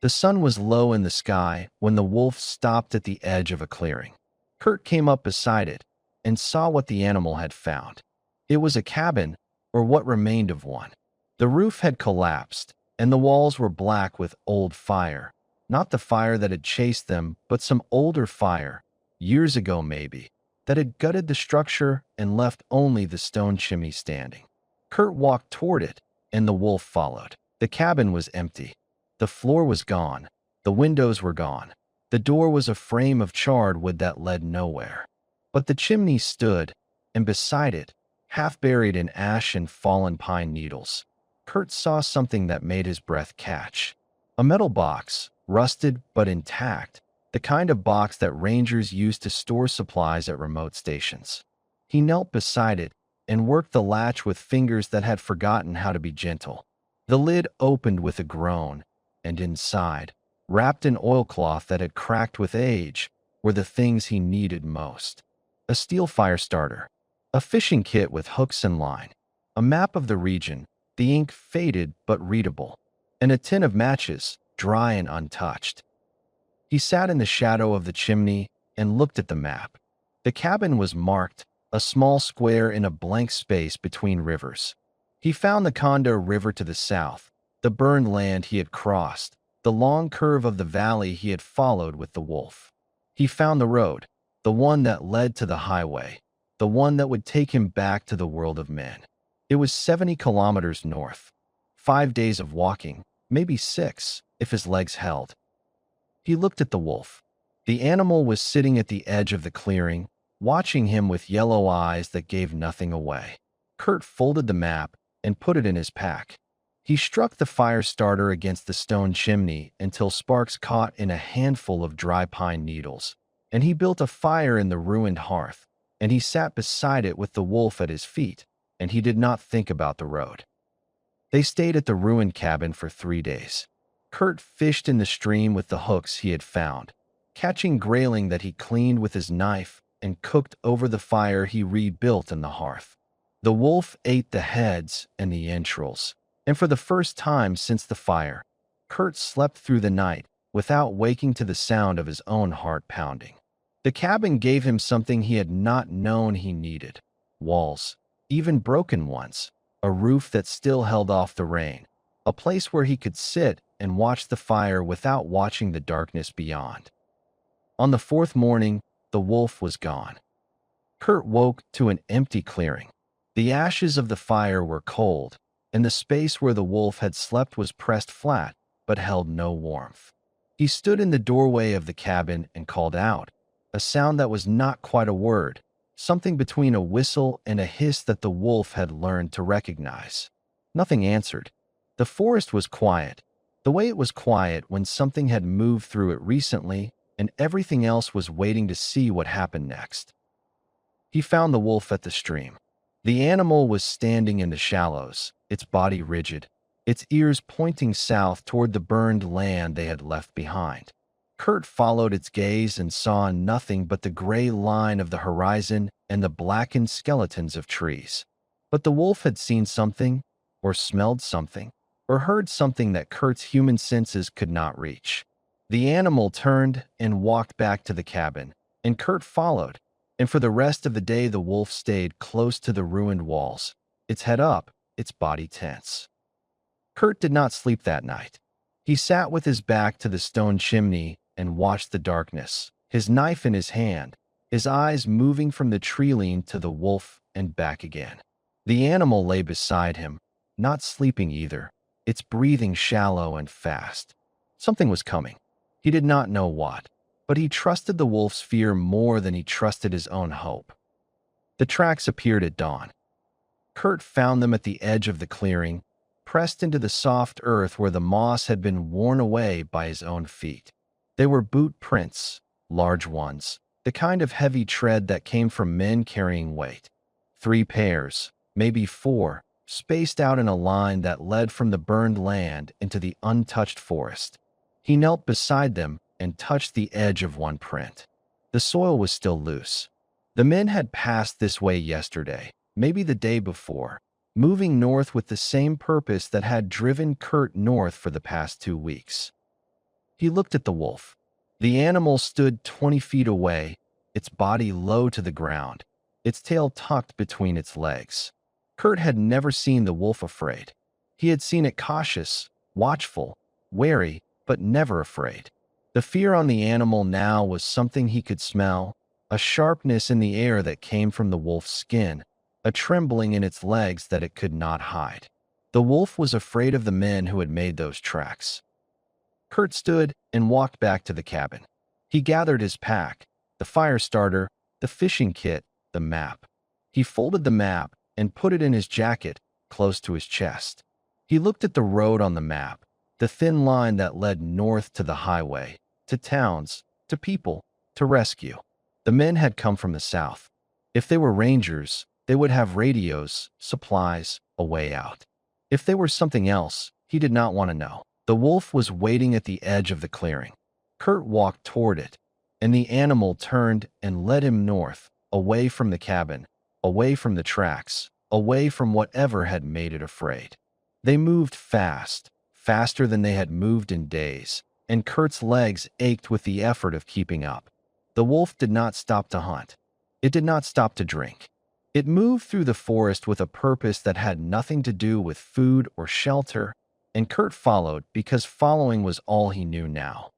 The sun was low in the sky when the wolf stopped at the edge of a clearing. Kurt came up beside it and saw what the animal had found. It was a cabin, or what remained of one. The roof had collapsed, and the walls were black with old fire. Not the fire that had chased them, but some older fire, years ago maybe, that had gutted the structure and left only the stone chimney standing. Kurt walked toward it, and the wolf followed. The cabin was empty. The floor was gone. The windows were gone. The door was a frame of charred wood that led nowhere. But the chimney stood, and beside it, half buried in ash and fallen pine needles, Kurt saw something that made his breath catch. A metal box, rusted but intact, the kind of box that rangers used to store supplies at remote stations. He knelt beside it and worked the latch with fingers that had forgotten how to be gentle. The lid opened with a groan, and inside, wrapped in oilcloth that had cracked with age, were the things he needed most. A steel fire starter, a fishing kit with hooks and line, a map of the region, the ink faded but readable, and a tin of matches, dry and untouched. He sat in the shadow of the chimney and looked at the map. The cabin was marked, a small square in a blank space between rivers. He found the Kondo River to the south, the burned land he had crossed, the long curve of the valley he had followed with the wolf. He found the road, the one that led to the highway, the one that would take him back to the world of men. It was 70 kilometers north. 5 days of walking, maybe 6, if his legs held. He looked at the wolf. The animal was sitting at the edge of the clearing, watching him with yellow eyes that gave nothing away. Kurt folded the map and put it in his pack. He struck the fire starter against the stone chimney until sparks caught in a handful of dry pine needles, and he built a fire in the ruined hearth, and he sat beside it with the wolf at his feet, and he did not think about the road. They stayed at the ruined cabin for 3 days. Kurt fished in the stream with the hooks he had found, catching grayling that he cleaned with his knife and cooked over the fire he rebuilt in the hearth. The wolf ate the heads and the entrails, and for the first time since the fire, Kurt slept through the night without waking to the sound of his own heart pounding. The cabin gave him something he had not known he needed: walls, even broken ones, a roof that still held off the rain, a place where he could sit and watch the fire without watching the darkness beyond. On the 4th morning, the wolf was gone. Kurt woke to an empty clearing. The ashes of the fire were cold, and the space where the wolf had slept was pressed flat, but held no warmth. He stood in the doorway of the cabin and called out, a sound that was not quite a word, something between a whistle and a hiss that the wolf had learned to recognize. Nothing answered. The forest was quiet, the way it was quiet when something had moved through it recently and everything else was waiting to see what happened next. He found the wolf at the stream. The animal was standing in the shallows, its body rigid, its ears pointing south toward the burned land they had left behind. Kurt followed its gaze and saw nothing but the gray line of the horizon and the blackened skeletons of trees. But the wolf had seen something, or smelled something, or heard something that Kurt's human senses could not reach. The animal turned and walked back to the cabin, and Kurt followed, and for the rest of the day the wolf stayed close to the ruined walls, its head up, its body tense. Kurt did not sleep that night. He sat with his back to the stone chimney and watched the darkness, his knife in his hand, his eyes moving from the tree-line to the wolf and back again. The animal lay beside him, not sleeping either, its breathing shallow and fast. Something was coming. He did not know what, but he trusted the wolf's fear more than he trusted his own hope. The tracks appeared at dawn. Kurt found them at the edge of the clearing, pressed into the soft earth where the moss had been worn away by his own feet. They were boot prints, large ones, the kind of heavy tread that came from men carrying weight. 3 pairs, maybe 4, spaced out in a line that led from the burned land into the untouched forest. He knelt beside them and touched the edge of one print. The soil was still loose. The men had passed this way yesterday, maybe the day before, moving north with the same purpose that had driven Kurt north for the past 2 weeks. He looked at the wolf. The animal stood 20 feet away, its body low to the ground, its tail tucked between its legs. Kurt had never seen the wolf afraid. He had seen it cautious, watchful, wary, but never afraid. The fear on the animal now was something he could smell, a sharpness in the air that came from the wolf's skin, a trembling in its legs that it could not hide. The wolf was afraid of the men who had made those tracks. Kurt stood and walked back to the cabin. He gathered his pack, the fire starter, the fishing kit, the map. He folded the map and put it in his jacket, close to his chest. He looked at the road on the map, the thin line that led north to the highway, to towns, to people, to rescue. The men had come from the south. If they were rangers, they would have radios, supplies, a way out. If they were something else, he did not want to know. The wolf was waiting at the edge of the clearing. Kurt walked toward it, and the animal turned and led him north, away from the cabin, away from the tracks, away from whatever had made it afraid. They moved fast, faster than they had moved in days, and Kurt's legs ached with the effort of keeping up. The wolf did not stop to hunt. It did not stop to drink. It moved through the forest with a purpose that had nothing to do with food or shelter, and Kurt followed because following was all he knew now.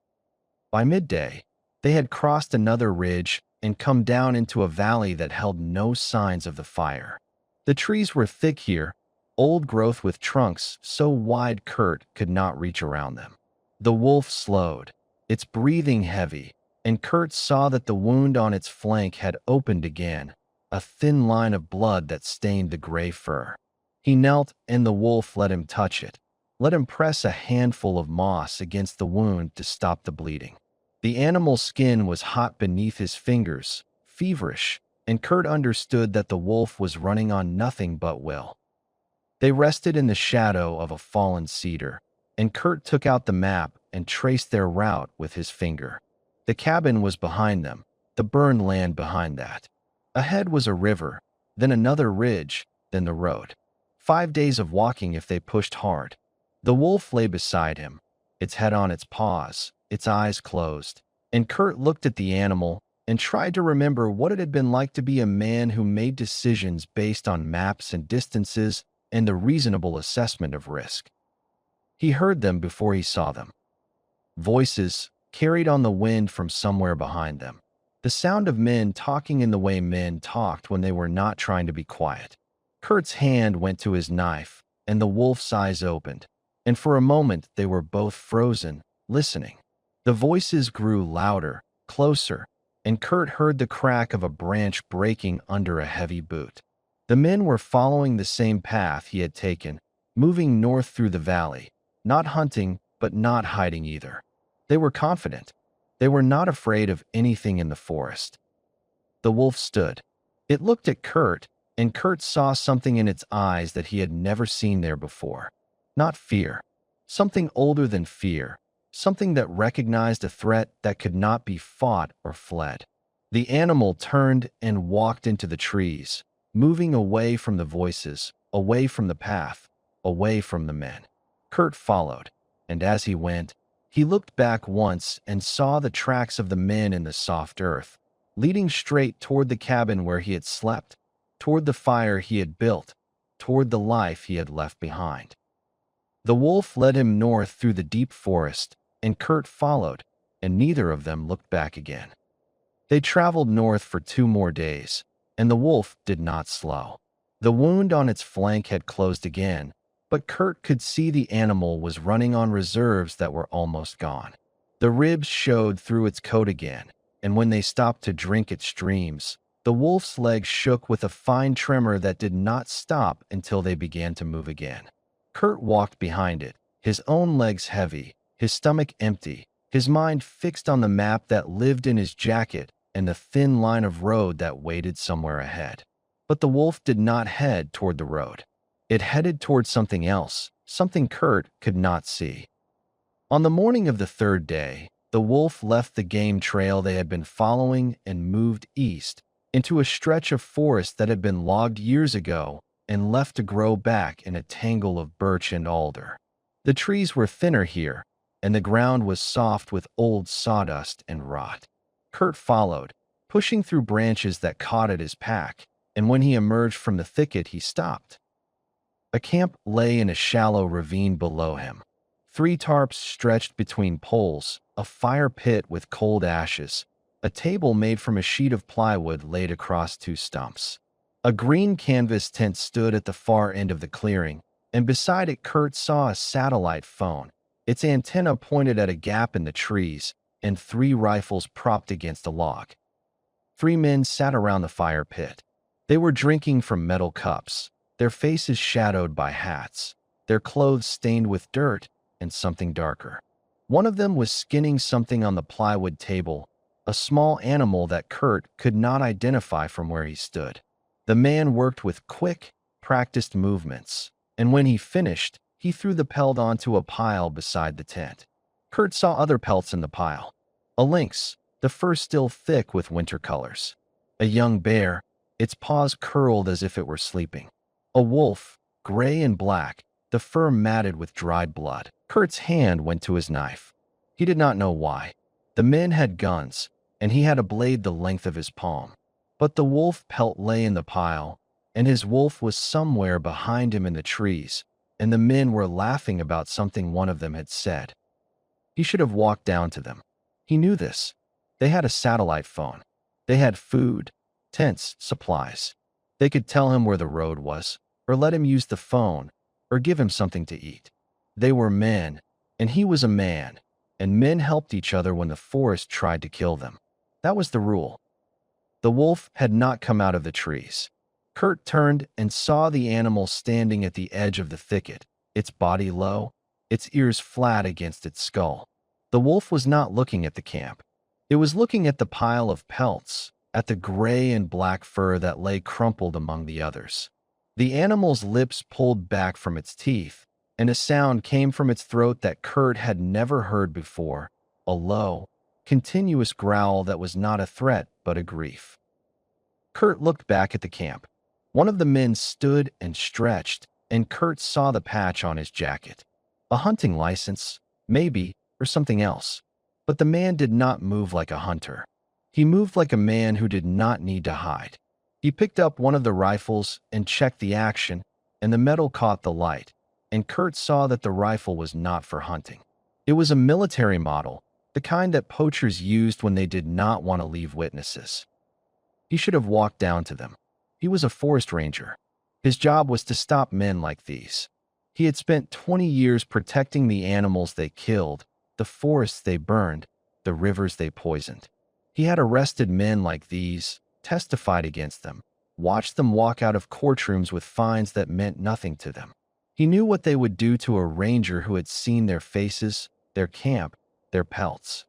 By midday, they had crossed another ridge and come down into a valley that held no signs of the fire. The trees were thick here, old growth with trunks so wide Kurt could not reach around them. The wolf slowed, its breathing heavy, and Kurt saw that the wound on its flank had opened again, a thin line of blood that stained the gray fur. He knelt and the wolf let him touch it, let him press a handful of moss against the wound to stop the bleeding. The animal's skin was hot beneath his fingers, feverish, and Kurt understood that the wolf was running on nothing but will. They rested in the shadow of a fallen cedar, and Kurt took out the map and traced their route with his finger. The cabin was behind them, the burned land behind that. Ahead was a river, then another ridge, then the road. 5 days of walking if they pushed hard. The wolf lay beside him, its head on its paws, its eyes closed, and Kurt looked at the animal and tried to remember what it had been like to be a man who made decisions based on maps and distances and the reasonable assessment of risk. He heard them before he saw them. Voices carried on the wind from somewhere behind them. The sound of men talking in the way men talked when they were not trying to be quiet. Kurt's hand went to his knife, and the wolf's eyes opened, and for a moment they were both frozen, listening. The voices grew louder, closer, and Kurt heard the crack of a branch breaking under a heavy boot. The men were following the same path he had taken, moving north through the valley, not hunting but not hiding either. They were confident. They were not afraid of anything in the forest. The wolf stood. It looked at Kurt, and Kurt saw something in its eyes that he had never seen there before. Not fear. Something older than fear. Something that recognized a threat that could not be fought or fled. The animal turned and walked into the trees, moving away from the voices, away from the path, away from the men. Kurt followed, and as he went, he looked back once and saw the tracks of the men in the soft earth, leading straight toward the cabin where he had slept, toward the fire he had built, toward the life he had left behind. The wolf led him north through the deep forest, and Kurt followed, and neither of them looked back again. They traveled north for 2 more days, and the wolf did not slow. The wound on its flank had closed again, but Kurt could see the animal was running on reserves that were almost gone. The ribs showed through its coat again, and when they stopped to drink its streams, the wolf's legs shook with a fine tremor that did not stop until they began to move again. Kurt walked behind it, his own legs heavy, his stomach empty, his mind fixed on the map that lived in his jacket and the thin line of road that waited somewhere ahead. But the wolf did not head toward the road. It headed toward something else, something Kurt could not see. On the morning of the 3rd day, the wolf left the game trail they had been following and moved east into a stretch of forest that had been logged years ago and left to grow back in a tangle of birch and alder. The trees were thinner here, and the ground was soft with old sawdust and rot. Kurt followed, pushing through branches that caught at his pack, and when he emerged from the thicket he stopped. A camp lay in a shallow ravine below him. 3 tarps stretched between poles, a fire pit with cold ashes, a table made from a sheet of plywood laid across 2 stumps. A green canvas tent stood at the far end of the clearing, and beside it Kurt saw a satellite phone, its antenna pointed at a gap in the trees, and 3 rifles propped against a log. 3 men sat around the fire pit. They were drinking from metal cups, their faces shadowed by hats, their clothes stained with dirt and something darker. One of them was skinning something on the plywood table, a small animal that Kurt could not identify from where he stood. The man worked with quick, practiced movements, and when he finished, he threw the pelt onto a pile beside the tent. Kurt saw other pelts in the pile. A lynx, the fur still thick with winter colors. A young bear, its paws curled as if it were sleeping. A wolf, gray and black, the fur matted with dried blood. Kurt's hand went to his knife. He did not know why. The men had guns, and he had a blade the length of his palm. But the wolf pelt lay in the pile, and his wolf was somewhere behind him in the trees, and the men were laughing about something one of them had said. He should have walked down to them. He knew this. They had a satellite phone. They had food, tents, supplies. They could tell him where the road was, or let him use the phone, or give him something to eat. They were men, and he was a man, and men helped each other when the forest tried to kill them. That was the rule. The wolf had not come out of the trees. Kurt turned and saw the animal standing at the edge of the thicket, its body low, its ears flat against its skull. The wolf was not looking at the camp. It was looking at the pile of pelts, at the gray and black fur that lay crumpled among the others. The animal's lips pulled back from its teeth, and a sound came from its throat that Kurt had never heard before, a low, continuous growl that was not a threat but a grief. Kurt looked back at the camp. One of the men stood and stretched, and Kurt saw the patch on his jacket. A hunting license, maybe, or something else. But the man did not move like a hunter. He moved like a man who did not need to hide. He picked up one of the rifles and checked the action, and the metal caught the light, and Kurt saw that the rifle was not for hunting. It was a military model, the kind that poachers used when they did not want to leave witnesses. He should have walked down to them. He was a forest ranger. His job was to stop men like these. He had spent 20 years protecting the animals they killed, the forests they burned, the rivers they poisoned. He had arrested men like these, testified against them, watched them walk out of courtrooms with fines that meant nothing to them. He knew what they would do to a ranger who had seen their faces, their camp, their pelts.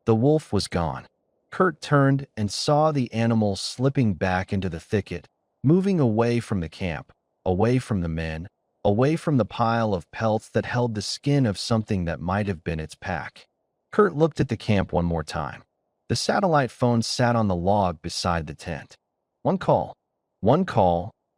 The wolf was gone. Kurt turned and saw the animal slipping back into the thicket, moving away from the camp, away from the men, away from the pile of pelts that held the skin of something that might have been its pack. Kurt looked at the camp one more time. The satellite phone sat on the log beside the tent. One call,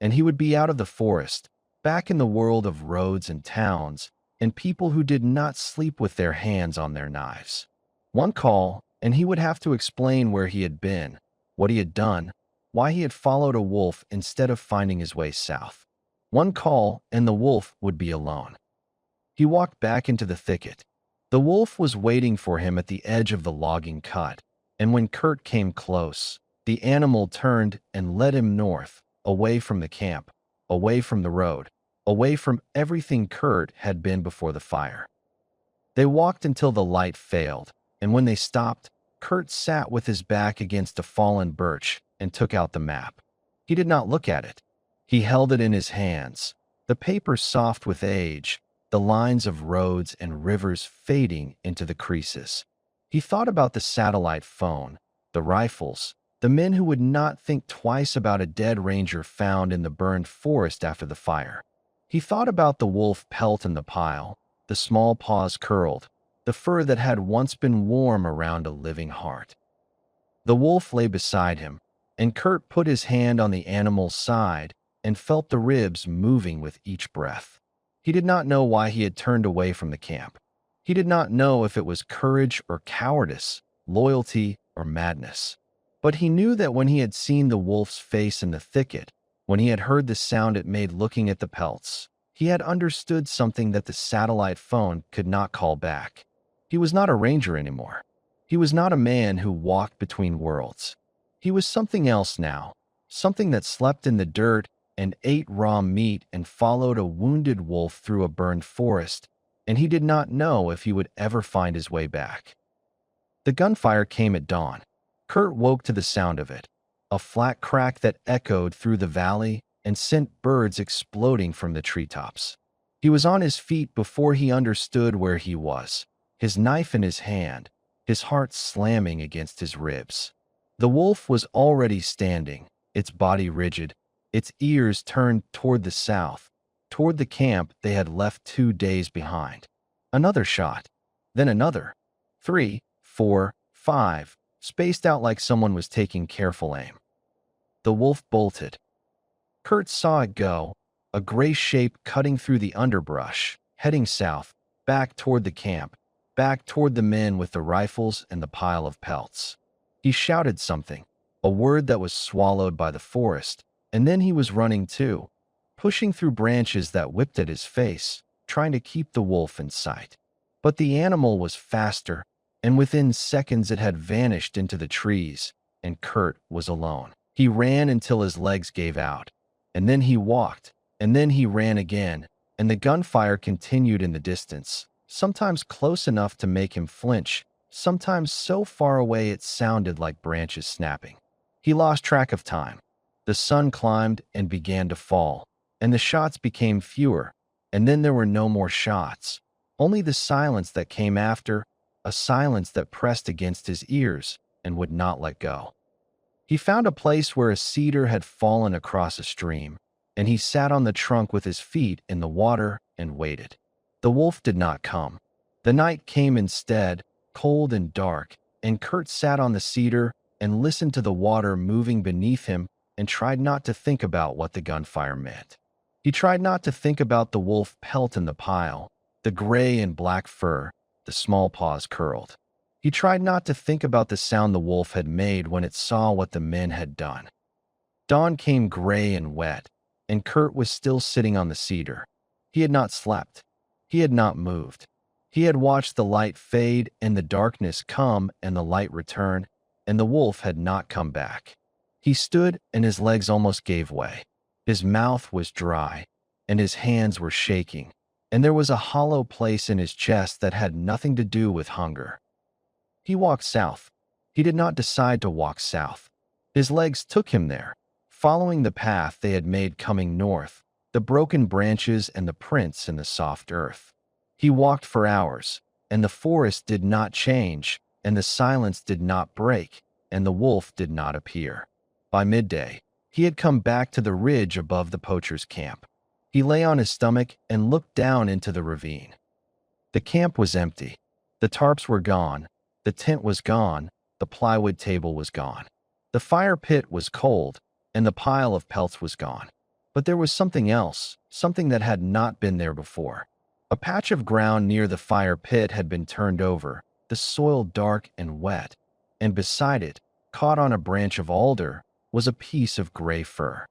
and he would be out of the forest, back in the world of roads and towns, and people who did not sleep with their hands on their knives. One call, and he would have to explain where he had been, what he had done, why he had followed a wolf instead of finding his way south. One call, and the wolf would be alone. He walked back into the thicket. The wolf was waiting for him at the edge of the logging cut, and when Kurt came close, the animal turned and led him north, away from the camp, away from the road, away from everything Kurt had been before the fire. They walked until the light failed, and when they stopped, Kurt sat with his back against a fallen birch and took out the map. He did not look at it. He held it in his hands, the paper soft with age, the lines of roads and rivers fading into the creases. He thought about the satellite phone, the rifles, the men who would not think twice about a dead ranger found in the burned forest after the fire. He thought about the wolf pelt in the pile, the small paws curled, the fur that had once been warm around a living heart. The wolf lay beside him, and Kurt put his hand on the animal's side and felt the ribs moving with each breath. He did not know why he had turned away from the camp. He did not know if it was courage or cowardice, loyalty or madness. But he knew that when he had seen the wolf's face in the thicket, when he had heard the sound it made looking at the pelts, he had understood something that the satellite phone could not call back. He was not a ranger anymore. He was not a man who walked between worlds. He was something else now, something that slept in the dirt and ate raw meat and followed a wounded wolf through a burned forest, and he did not know if he would ever find his way back. The gunfire came at dawn. Kurt woke to the sound of it, a flat crack that echoed through the valley and sent birds exploding from the treetops. He was on his feet before he understood where he was, his knife in his hand, his heart slamming against his ribs. The wolf was already standing, its body rigid, its ears turned toward the south, toward the camp they had left 2 days behind. Another shot, then another. 3, 4, 5, spaced out like someone was taking careful aim. The wolf bolted. Kurt saw it go, a gray shape cutting through the underbrush, heading south, back toward the camp, back toward the men with the rifles and the pile of pelts. He shouted something, a word that was swallowed by the forest, and then he was running too, pushing through branches that whipped at his face, trying to keep the wolf in sight. But the animal was faster, and within seconds it had vanished into the trees, and Kurt was alone. He ran until his legs gave out, and then he walked, and then he ran again, and the gunfire continued in the distance, sometimes close enough to make him flinch, sometimes so far away it sounded like branches snapping. He lost track of time. The sun climbed and began to fall, and the shots became fewer, and then there were no more shots, only the silence that came after, a silence that pressed against his ears and would not let go. He found a place where a cedar had fallen across a stream, and he sat on the trunk with his feet in the water and waited. The wolf did not come. The night came instead, cold and dark, and Kurt sat on the cedar and listened to the water moving beneath him and tried not to think about what the gunfire meant. He tried not to think about the wolf pelt in the pile, the gray and black fur, the small paws curled. He tried not to think about the sound the wolf had made when it saw what the men had done. Dawn came gray and wet, and Kurt was still sitting on the cedar. He had not slept. He had not moved. He had watched the light fade and the darkness come and the light return, and the wolf had not come back. He stood and his legs almost gave way. His mouth was dry, and his hands were shaking, and there was a hollow place in his chest that had nothing to do with hunger. He walked south. He did not decide to walk south. His legs took him there, following the path they had made coming north, the broken branches and the prints in the soft earth. He walked for hours, and the forest did not change, and the silence did not break, and the wolf did not appear. By midday, he had come back to the ridge above the poacher's camp. He lay on his stomach and looked down into the ravine. The camp was empty. The tarps were gone. The tent was gone. The plywood table was gone. The fire pit was cold, and the pile of pelts was gone. But there was something else, something that had not been there before. A patch of ground near the fire pit had been turned over, the soil dark and wet, and beside it, caught on a branch of alder, was a piece of gray fur.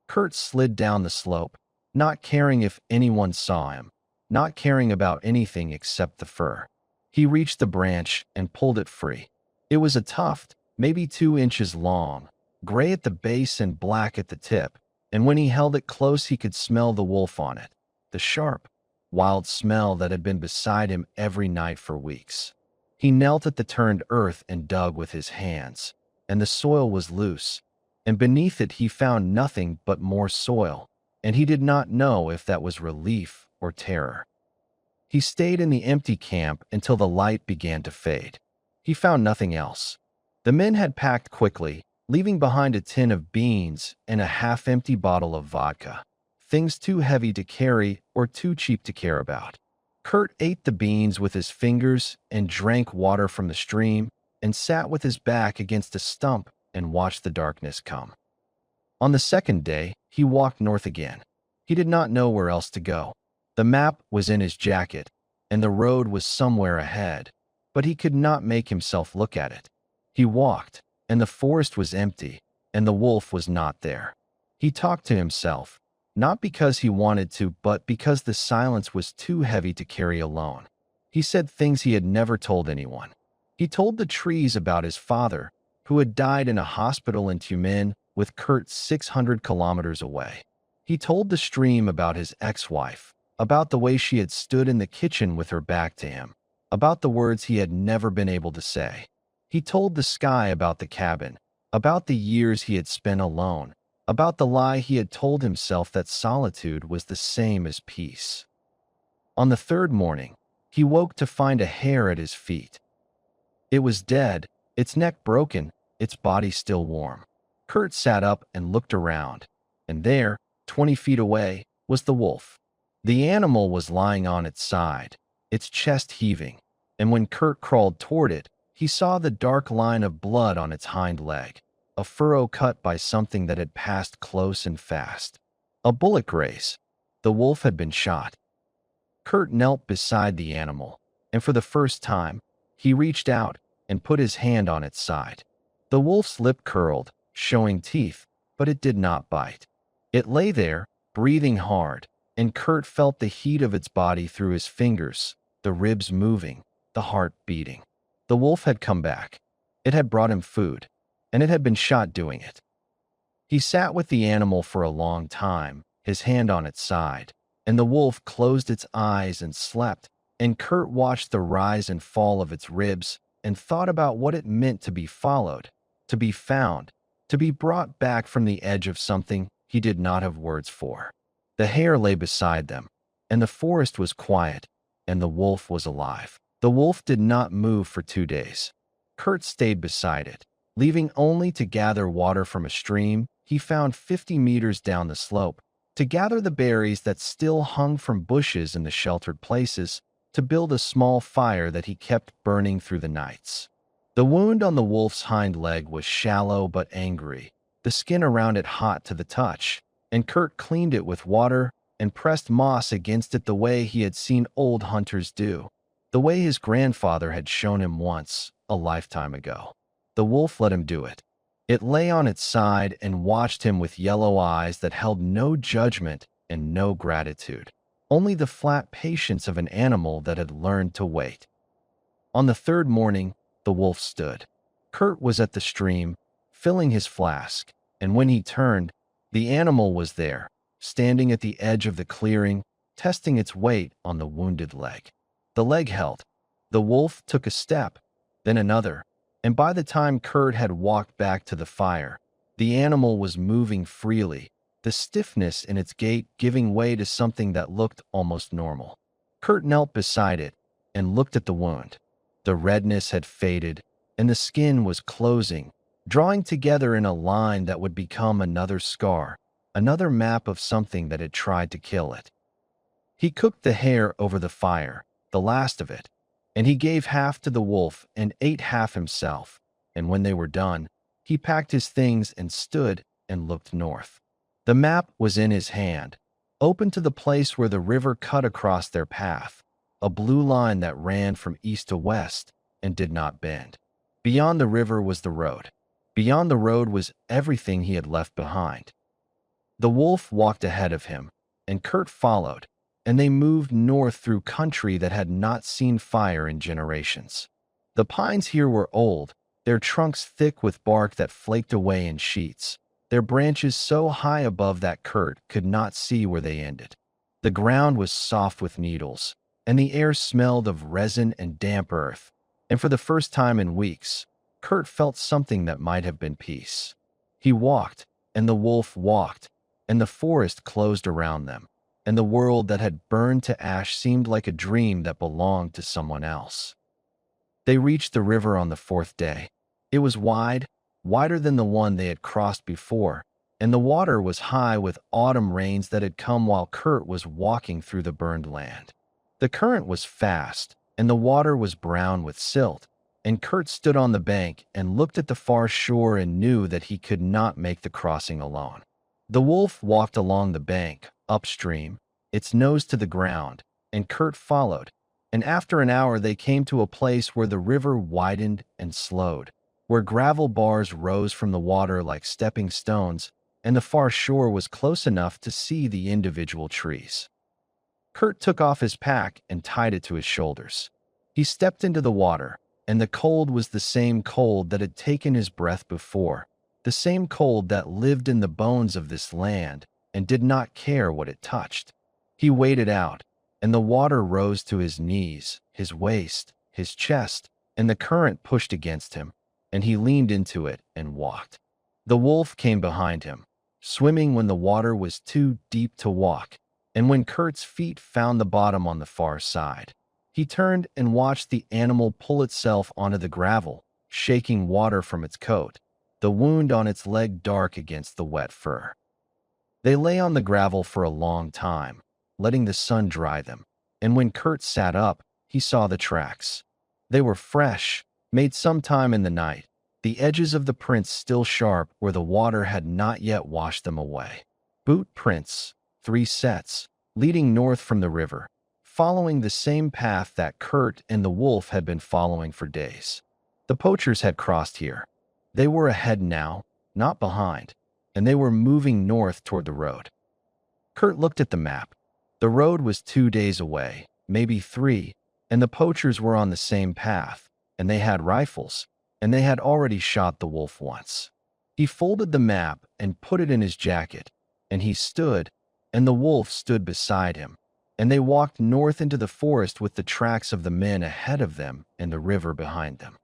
Kurt slid down the slope, not caring if anyone saw him, not caring about anything except the fur. He reached the branch and pulled it free. It was a tuft, maybe 2 inches long, gray at the base and black at the tip, and when he held it close he could smell the wolf on it, the sharp, wild smell that had been beside him every night for weeks. He knelt at the turned earth and dug with his hands, and the soil was loose, and beneath it he found nothing but more soil, and he did not know if that was relief or terror. He stayed in the empty camp until the light began to fade. He found nothing else. The men had packed quickly, leaving behind a tin of beans and a half-empty bottle of vodka, things too heavy to carry or too cheap to care about. Kurt ate the beans with his fingers and drank water from the stream and sat with his back against a stump and watched the darkness come. On the second day, he walked north again. He did not know where else to go. The map was in his jacket, and the road was somewhere ahead, but he could not make himself look at it. He walked, and the forest was empty, and the wolf was not there. He talked to himself, not because he wanted to, but because the silence was too heavy to carry alone. He said things he had never told anyone. He told the trees about his father, who had died in a hospital in Tumen with Kurt 600 kilometers away. He told the stream about his ex-wife, about the way she had stood in the kitchen with her back to him, about the words he had never been able to say. He told the sky about the cabin, about the years he had spent alone, about the lie he had told himself that solitude was the same as peace. On the third morning, he woke to find a hare at his feet. It was dead, its neck broken, its body still warm. Kurt sat up and looked around, and there, 20 feet away, was the wolf. The animal was lying on its side, its chest heaving, and when Kurt crawled toward it, he saw the dark line of blood on its hind leg, a furrow cut by something that had passed close and fast. A bullet graze. The wolf had been shot. Kurt knelt beside the animal, and for the first time, he reached out and put his hand on its side. The wolf's lip curled, showing teeth, but it did not bite. It lay there, breathing hard, and Kurt felt the heat of its body through his fingers, the ribs moving, the heart beating. The wolf had come back. It had brought him food, and it had been shot doing it. He sat with the animal for a long time, his hand on its side, and the wolf closed its eyes and slept, and Kurt watched the rise and fall of its ribs and thought about what it meant to be followed, to be found, to be brought back from the edge of something he did not have words for. The hare lay beside them, and the forest was quiet, and the wolf was alive. The wolf did not move for 2 days. Kurt stayed beside it, leaving only to gather water from a stream he found 50 meters down the slope, to gather the berries that still hung from bushes in the sheltered places, to build a small fire that he kept burning through the nights. The wound on the wolf's hind leg was shallow but angry, the skin around it hot to the touch, and Kurt cleaned it with water and pressed moss against it the way he had seen old hunters do, the way his grandfather had shown him once, a lifetime ago. The wolf let him do it. It lay on its side and watched him with yellow eyes that held no judgment and no gratitude, only the flat patience of an animal that had learned to wait. On the third morning, the wolf stood. Kurt was at the stream, filling his flask, and when he turned, the animal was there, standing at the edge of the clearing, testing its weight on the wounded leg. The leg held. The wolf took a step, then another, and by the time Kurt had walked back to the fire, the animal was moving freely, the stiffness in its gait giving way to something that looked almost normal. Kurt knelt beside it and looked at the wound. The redness had faded, and the skin was closing, drawing together in a line that would become another scar, another map of something that had tried to kill it. He cooked the hare over the fire, the last of it, and he gave half to the wolf and ate half himself, and when they were done, he packed his things and stood and looked north. The map was in his hand, open to the place where the river cut across their path, a blue line that ran from east to west and did not bend. Beyond the river was the road. Beyond the road was everything he had left behind. The wolf walked ahead of him, and Kurt followed, and they moved north through country that had not seen fire in generations. The pines here were old, their trunks thick with bark that flaked away in sheets, their branches so high above that Kurt could not see where they ended. The ground was soft with needles, and the air smelled of resin and damp earth, and for the first time in weeks, Kurt felt something that might have been peace. He walked, and the wolf walked, and the forest closed around them, and the world that had burned to ash seemed like a dream that belonged to someone else. They reached the river on the fourth day. It was wide, wider than the one they had crossed before, and the water was high with autumn rains that had come while Kurt was walking through the burned land. The current was fast, and the water was brown with silt, and Kurt stood on the bank and looked at the far shore and knew that he could not make the crossing alone. The wolf walked along the bank, upstream, its nose to the ground, and Kurt followed, and after an hour they came to a place where the river widened and slowed, where gravel bars rose from the water like stepping stones, and the far shore was close enough to see the individual trees. Kurt took off his pack and tied it to his shoulders. He stepped into the water, and the cold was the same cold that had taken his breath before, the same cold that lived in the bones of this land and did not care what it touched. He waded out, and the water rose to his knees, his waist, his chest, and the current pushed against him, and he leaned into it and walked. The wolf came behind him, swimming when the water was too deep to walk, and when Kurt's feet found the bottom on the far side, he turned and watched the animal pull itself onto the gravel, shaking water from its coat, the wound on its leg dark against the wet fur. They lay on the gravel for a long time, letting the sun dry them, and when Kurt sat up, he saw the tracks. They were fresh, made sometime in the night, the edges of the prints still sharp where the water had not yet washed them away. Boot prints, 3 sets, leading north from the river, following the same path that Kurt and the wolf had been following for days. The poachers had crossed here. They were ahead now, not behind, and they were moving north toward the road. Kurt looked at the map. The road was 2 days away, maybe 3, and the poachers were on the same path, and they had rifles, and they had already shot the wolf once. He folded the map and put it in his jacket, and he stood, and the wolf stood beside him, and they walked north into the forest with the tracks of the men ahead of them and the river behind them.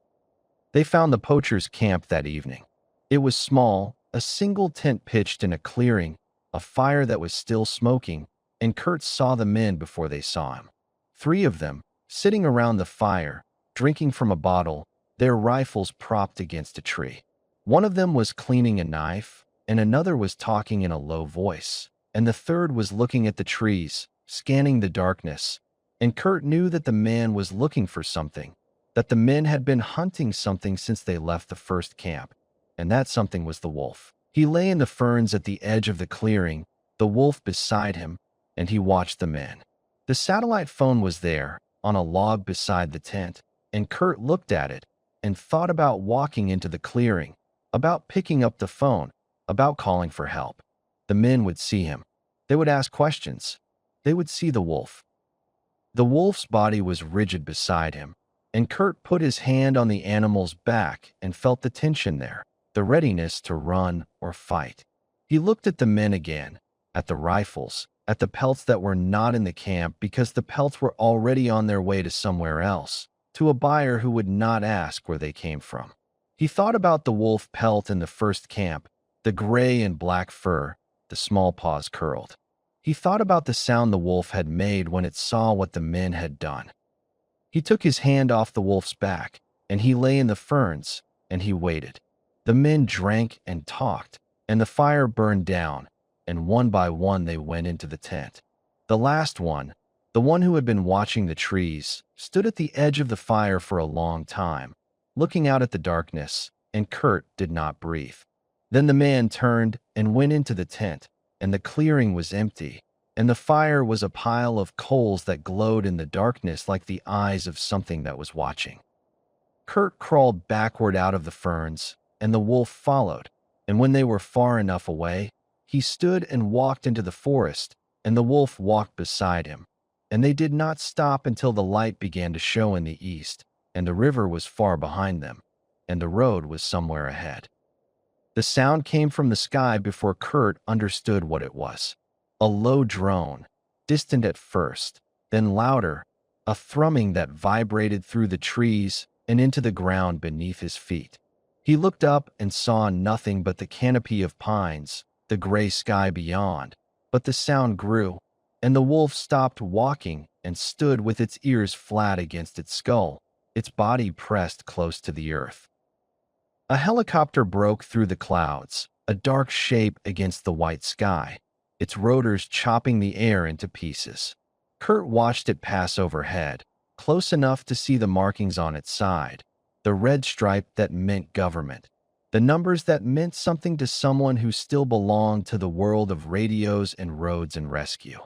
They found the poachers' camp that evening. It was small, a single tent pitched in a clearing, a fire that was still smoking, and Kurt saw the men before they saw him. 3 of them, sitting around the fire, drinking from a bottle, their rifles propped against a tree. One of them was cleaning a knife, and another was talking in a low voice, and the third was looking at the trees, scanning the darkness, and Kurt knew that the man was looking for something, that the men had been hunting something since they left the first camp, and that something was the wolf. He lay in the ferns at the edge of the clearing, the wolf beside him, and he watched the men. The satellite phone was there, on a log beside the tent, and Kurt looked at it and thought about walking into the clearing, about picking up the phone, about calling for help. The men would see him. They would ask questions. They would see the wolf. The wolf's body was rigid beside him, and Kurt put his hand on the animal's back and felt the tension there, the readiness to run or fight. He looked at the men again, at the rifles, at the pelts that were not in the camp because the pelts were already on their way to somewhere else, to a buyer who would not ask where they came from. He thought about the wolf pelt in the first camp, the gray and black fur, the small paws curled. He thought about the sound the wolf had made when it saw what the men had done. He took his hand off the wolf's back, and he lay in the ferns, and he waited. The men drank and talked, and the fire burned down, and one by one they went into the tent. The last one, the one who had been watching the trees, stood at the edge of the fire for a long time, looking out at the darkness, and Kurt did not breathe. Then the man turned and went into the tent, and the clearing was empty, and the fire was a pile of coals that glowed in the darkness like the eyes of something that was watching. Kurt crawled backward out of the ferns, and the wolf followed, and when they were far enough away, he stood and walked into the forest, and the wolf walked beside him. And they did not stop until the light began to show in the east, and the river was far behind them, and the road was somewhere ahead. The sound came from the sky before Kurt understood what it was. A low drone, distant at first, then louder, a thrumming that vibrated through the trees and into the ground beneath his feet. He looked up and saw nothing but the canopy of pines, the gray sky beyond, but the sound grew, and the wolf stopped walking and stood with its ears flat against its skull, its body pressed close to the earth. A helicopter broke through the clouds, a dark shape against the white sky, its rotors chopping the air into pieces. Kurt watched it pass overhead, close enough to see the markings on its side, the red stripe that meant government, the numbers that meant something to someone who still belonged to the world of radios and roads and rescue.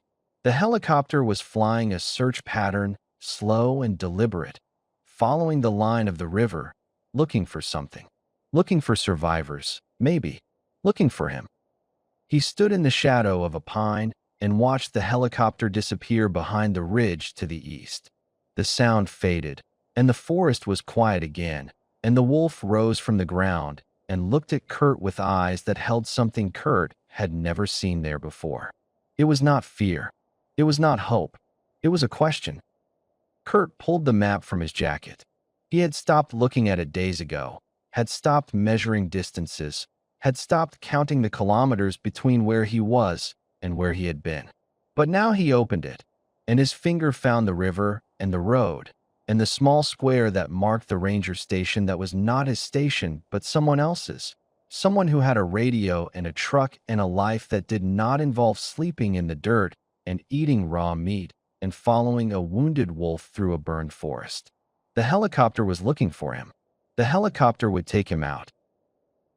The helicopter was flying a search pattern, slow and deliberate, following the line of the river, looking for something. Looking for survivors, maybe. Looking for him. He stood in the shadow of a pine and watched the helicopter disappear behind the ridge to the east. The sound faded, and the forest was quiet again, and the wolf rose from the ground and looked at Kurt with eyes that held something Kurt had never seen there before. It was not fear. It was not hope. It was a question. Kurt pulled the map from his jacket. He had stopped looking at it days ago, had stopped measuring distances, had stopped counting the kilometers between where he was and where he had been. But now he opened it, and his finger found the river and the road, and the small square that marked the ranger station that was not his station but someone else's, someone who had a radio and a truck and a life that did not involve sleeping in the dirt and eating raw meat and following a wounded wolf through a burned forest. The helicopter was looking for him. The helicopter would take him out.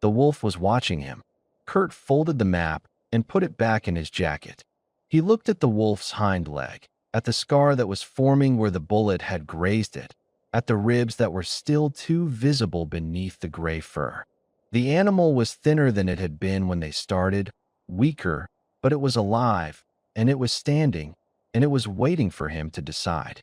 The wolf was watching him. Kurt folded the map and put it back in his jacket. He looked at the wolf's hind leg, at the scar that was forming where the bullet had grazed it, at the ribs that were still too visible beneath the gray fur. The animal was thinner than it had been when they started, weaker, but it was alive, and it was standing, and it was waiting for him to decide.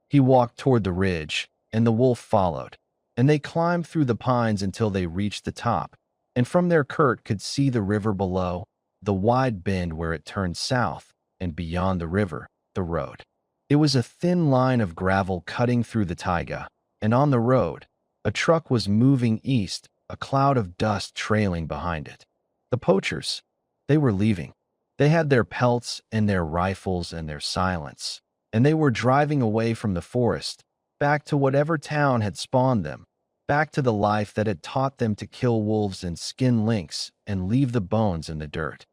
He walked toward the ridge, and the wolf followed, and they climbed through the pines until they reached the top, and from there Kurt could see the river below, the wide bend where it turned south, and beyond the river, the road. It was a thin line of gravel cutting through the taiga, and on the road, a truck was moving east, a cloud of dust trailing behind it. The poachers, they were leaving. They had their pelts and their rifles and their silence, and they were driving away from the forest, back to whatever town had spawned them, back to the life that had taught them to kill wolves and skin lynx and leave the bones in the dirt.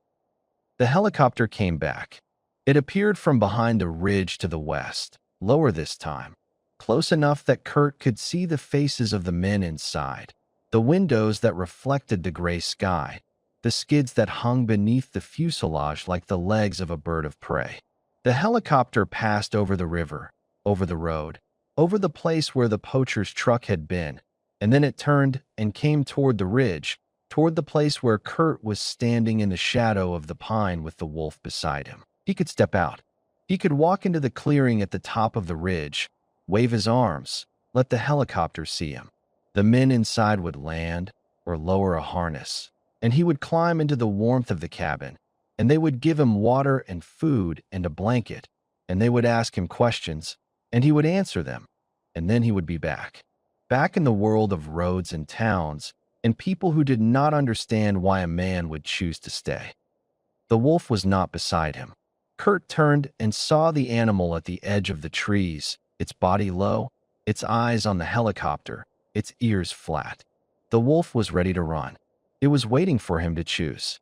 The helicopter came back. It appeared from behind the ridge to the west, lower this time, close enough that Kurt could see the faces of the men inside, the windows that reflected the gray sky, the skids that hung beneath the fuselage like the legs of a bird of prey. The helicopter passed over the river, over the road, over the place where the poacher's truck had been, and then it turned and came toward the ridge, toward the place where Kurt was standing in the shadow of the pine with the wolf beside him. He could step out. He could walk into the clearing at the top of the ridge, wave his arms, let the helicopter see him. The men inside would land or lower a harness, and he would climb into the warmth of the cabin, and they would give him water and food and a blanket, and they would ask him questions, and he would answer them, and then he would be back in the world of roads and towns, and people who did not understand why a man would choose to stay. The wolf was not beside him. Kurt turned and saw the animal at the edge of the trees, its body low, its eyes on the helicopter, its ears flat. The wolf was ready to run. It was waiting for him to choose.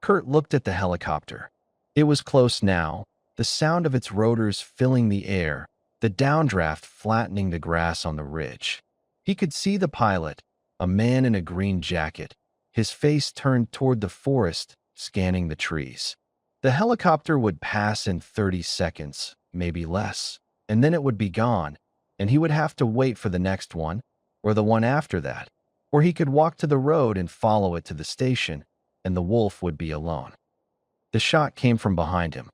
Kurt looked at the helicopter. It was close now, the sound of its rotors filling the air, the downdraft flattening the grass on the ridge. He could see the pilot, a man in a green jacket, his face turned toward the forest, scanning the trees. The helicopter would pass in 30 seconds, maybe less, and then it would be gone, and he would have to wait for the next one, or the one after that, or he could walk to the road and follow it to the station, and the wolf would be alone. The shot came from behind him.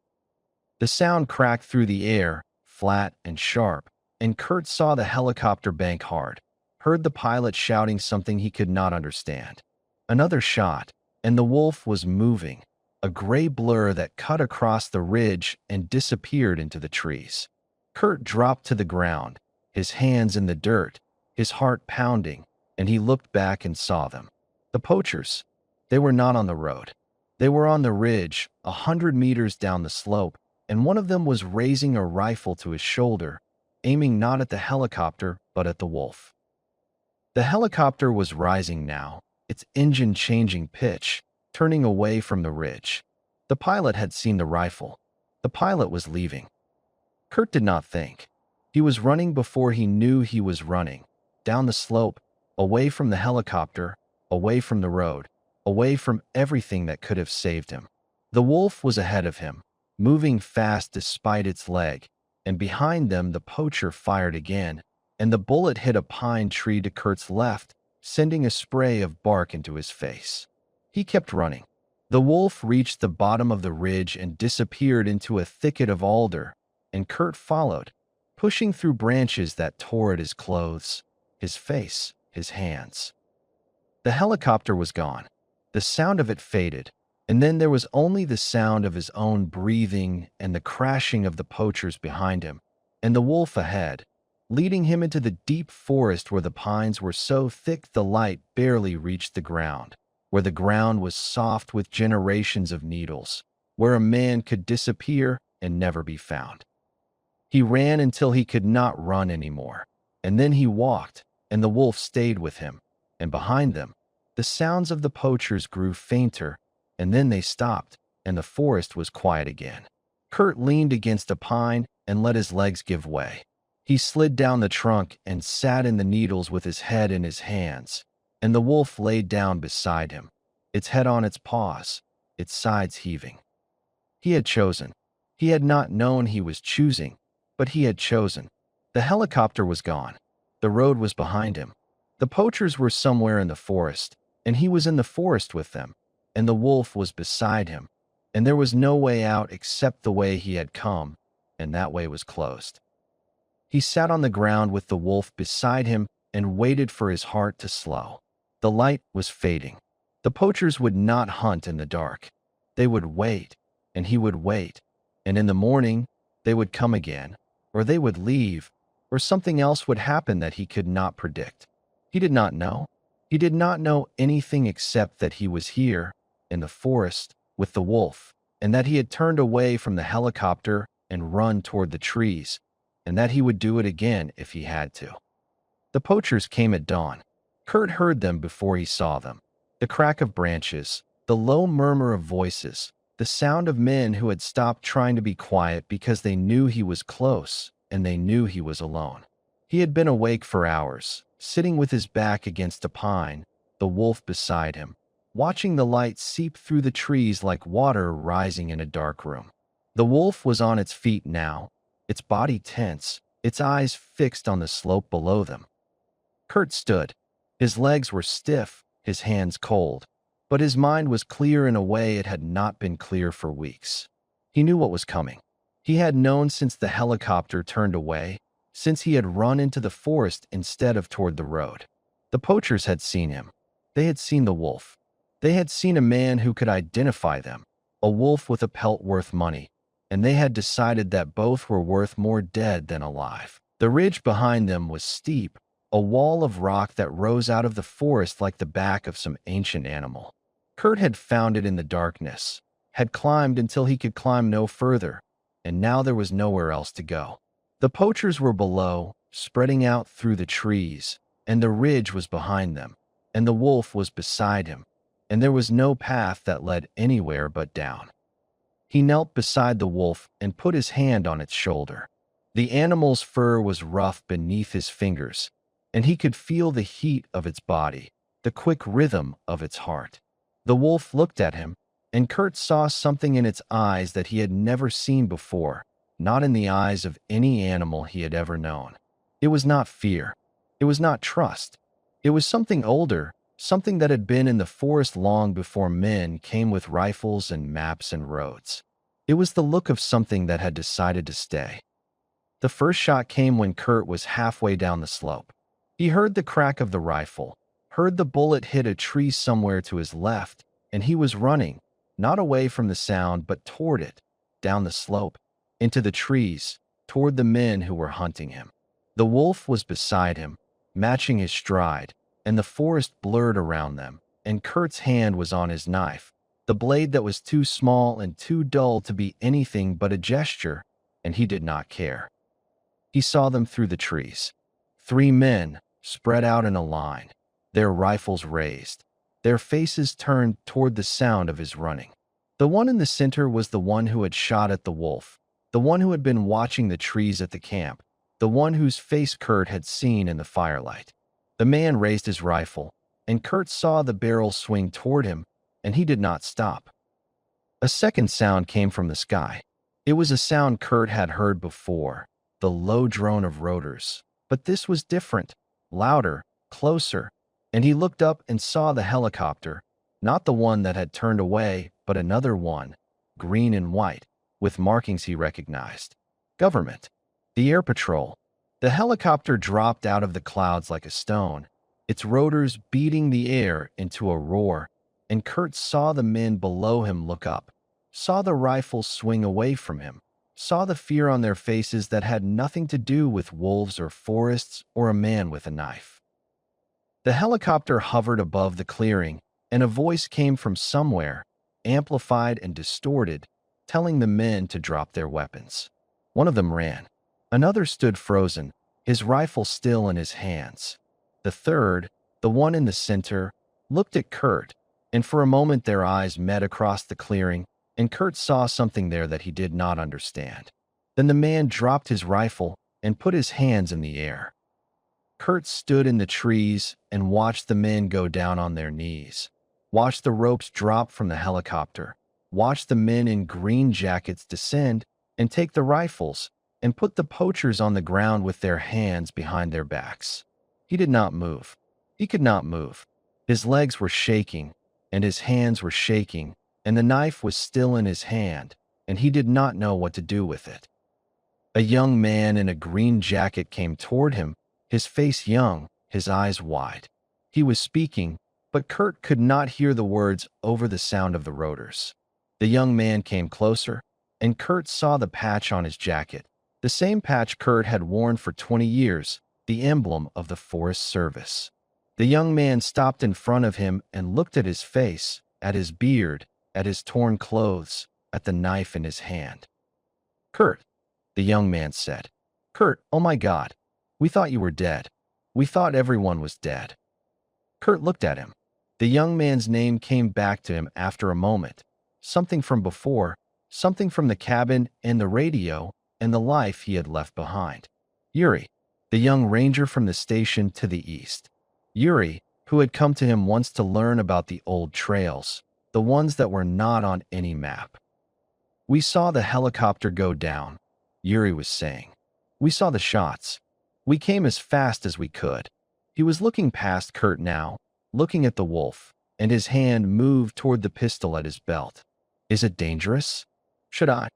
The sound cracked through the air, flat and sharp, and Kurt saw the helicopter bank hard, heard the pilot shouting something he could not understand. Another shot, and the wolf was moving, a gray blur that cut across the ridge and disappeared into the trees. Kurt dropped to the ground, his hands in the dirt, his heart pounding, and he looked back and saw them. The poachers. They were not on the road. They were on the ridge, 100 meters down the slope, and one of them was raising a rifle to his shoulder, aiming not at the helicopter, but at the wolf. The helicopter was rising now, its engine changing pitch, turning away from the ridge. The pilot had seen the rifle. The pilot was leaving. Kurt did not think. He was running before he knew he was running, down the slope, away from the helicopter, away from the road, away from everything that could have saved him. The wolf was ahead of him, moving fast despite its leg, and behind them the poacher fired again, and the bullet hit a pine tree to Kurt's left, sending a spray of bark into his face. He kept running. The wolf reached the bottom of the ridge and disappeared into a thicket of alder, and Kurt followed, pushing through branches that tore at his clothes, his face, his hands. The helicopter was gone. The sound of it faded, and then there was only the sound of his own breathing and the crashing of the poachers behind him, and the wolf ahead, leading him into the deep forest where the pines were so thick the light barely reached the ground, where the ground was soft with generations of needles, where a man could disappear and never be found. He ran until he could not run anymore, and then he walked, and the wolf stayed with him, and behind them, the sounds of the poachers grew fainter, and then they stopped, and the forest was quiet again. Kurt leaned against a pine and let his legs give way. He slid down the trunk and sat in the needles with his head in his hands, and the wolf laid down beside him, its head on its paws, its sides heaving. He had chosen. He had not known he was choosing, but he had chosen. The helicopter was gone. The road was behind him. The poachers were somewhere in the forest, and he was in the forest with them, and the wolf was beside him, and there was no way out except the way he had come, and that way was closed. He sat on the ground with the wolf beside him and waited for his heart to slow. The light was fading. The poachers would not hunt in the dark. They would wait, and he would wait, and in the morning they would come again, or they would leave, or something else would happen that he could not predict. He did not know. He did not know anything except that he was here, in the forest, with the wolf, and that he had turned away from the helicopter and run toward the trees, and that he would do it again if he had to. The poachers came at dawn. Kurt heard them before he saw them. The crack of branches, the low murmur of voices, the sound of men who had stopped trying to be quiet because they knew he was close and they knew he was alone. He had been awake for hours, sitting with his back against a pine, the wolf beside him, watching the light seep through the trees like water rising in a dark room. The wolf was on its feet now, its body tense, its eyes fixed on the slope below them. Kurt stood. His legs were stiff, his hands cold, but his mind was clear in a way it had not been clear for weeks. He knew what was coming. He had known since the helicopter turned away, since he had run into the forest instead of toward the road. The poachers had seen him. They had seen the wolf. They had seen a man who could identify them, a wolf with a pelt worth money, and they had decided that both were worth more dead than alive. The ridge behind them was steep, a wall of rock that rose out of the forest like the back of some ancient animal. Kurt had found it in the darkness, had climbed until he could climb no further, and now there was nowhere else to go. The poachers were below, spreading out through the trees, and the ridge was behind them, and the wolf was beside him, and there was no path that led anywhere but down. He knelt beside the wolf and put his hand on its shoulder. The animal's fur was rough beneath his fingers, and he could feel the heat of its body, the quick rhythm of its heart. The wolf looked at him, and Kurt saw something in its eyes that he had never seen before, not in the eyes of any animal he had ever known. It was not fear. It was not trust. It was something older, something that had been in the forest long before men came with rifles and maps and roads. It was the look of something that had decided to stay. The first shot came when Kurt was halfway down the slope. He heard the crack of the rifle, heard the bullet hit a tree somewhere to his left, and he was running, not away from the sound but toward it, down the slope, into the trees, toward the men who were hunting him. The wolf was beside him, matching his stride, and the forest blurred around them, and Kurt's hand was on his knife, the blade that was too small and too dull to be anything but a gesture, and he did not care. He saw them through the trees. 3 men, spread out in a line, their rifles raised, their faces turned toward the sound of his running. The one in the center was the one who had shot at the wolf, the one who had been watching the trees at the camp, the one whose face Kurt had seen in the firelight. The man raised his rifle, and Kurt saw the barrel swing toward him, and he did not stop. A second sound came from the sky. It was a sound Kurt had heard before, the low drone of rotors. But this was different, louder, closer, and he looked up and saw the helicopter, not the one that had turned away, but another one, green and white, with markings he recognized. Government. The air patrol. The helicopter dropped out of the clouds like a stone, its rotors beating the air into a roar, and Kurt saw the men below him look up, saw the rifles swing away from him, saw the fear on their faces that had nothing to do with wolves or forests or a man with a knife. The helicopter hovered above the clearing, and a voice came from somewhere, amplified and distorted, telling the men to drop their weapons. One of them ran. Another stood frozen, his rifle still in his hands. The third, the one in the center, looked at Kurt, and for a moment their eyes met across the clearing, and Kurt saw something there that he did not understand. Then the man dropped his rifle and put his hands in the air. Kurt stood in the trees and watched the men go down on their knees, watched the ropes drop from the helicopter, watched the men in green jackets descend and take the rifles and put the poachers on the ground with their hands behind their backs. He did not move. He could not move. His legs were shaking, and his hands were shaking, and the knife was still in his hand, and he did not know what to do with it. A young man in a green jacket came toward him, his face young, his eyes wide. He was speaking, but Kurt could not hear the words over the sound of the rotors. The young man came closer, and Kurt saw the patch on his jacket, the same patch Kurt had worn for 20 years, the emblem of the Forest Service. The young man stopped in front of him and looked at his face, at his beard, at his torn clothes, at the knife in his hand. "Kurt," the young man said. "Kurt, oh my God, we thought you were dead. We thought everyone was dead." Kurt looked at him. The young man's name came back to him after a moment, something from before, something from the cabin and the radio and the life he had left behind. Yuri, the young ranger from the station to the east. Yuri, who had come to him once to learn about the old trails, the ones that were not on any map. "We saw the helicopter go down," Yuri was saying. "We saw the shots. We came as fast as we could." He was looking past Kurt now, looking at the wolf, and his hand moved toward the pistol at his belt. "Is it dangerous? Should I?"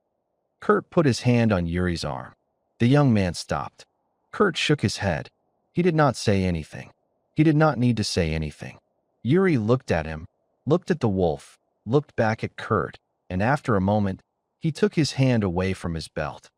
Kurt put his hand on Yuri's arm. The young man stopped. Kurt shook his head. He did not say anything. He did not need to say anything. Yuri looked at him, looked at the wolf, looked back at Kurt, and after a moment, he took his hand away from his belt.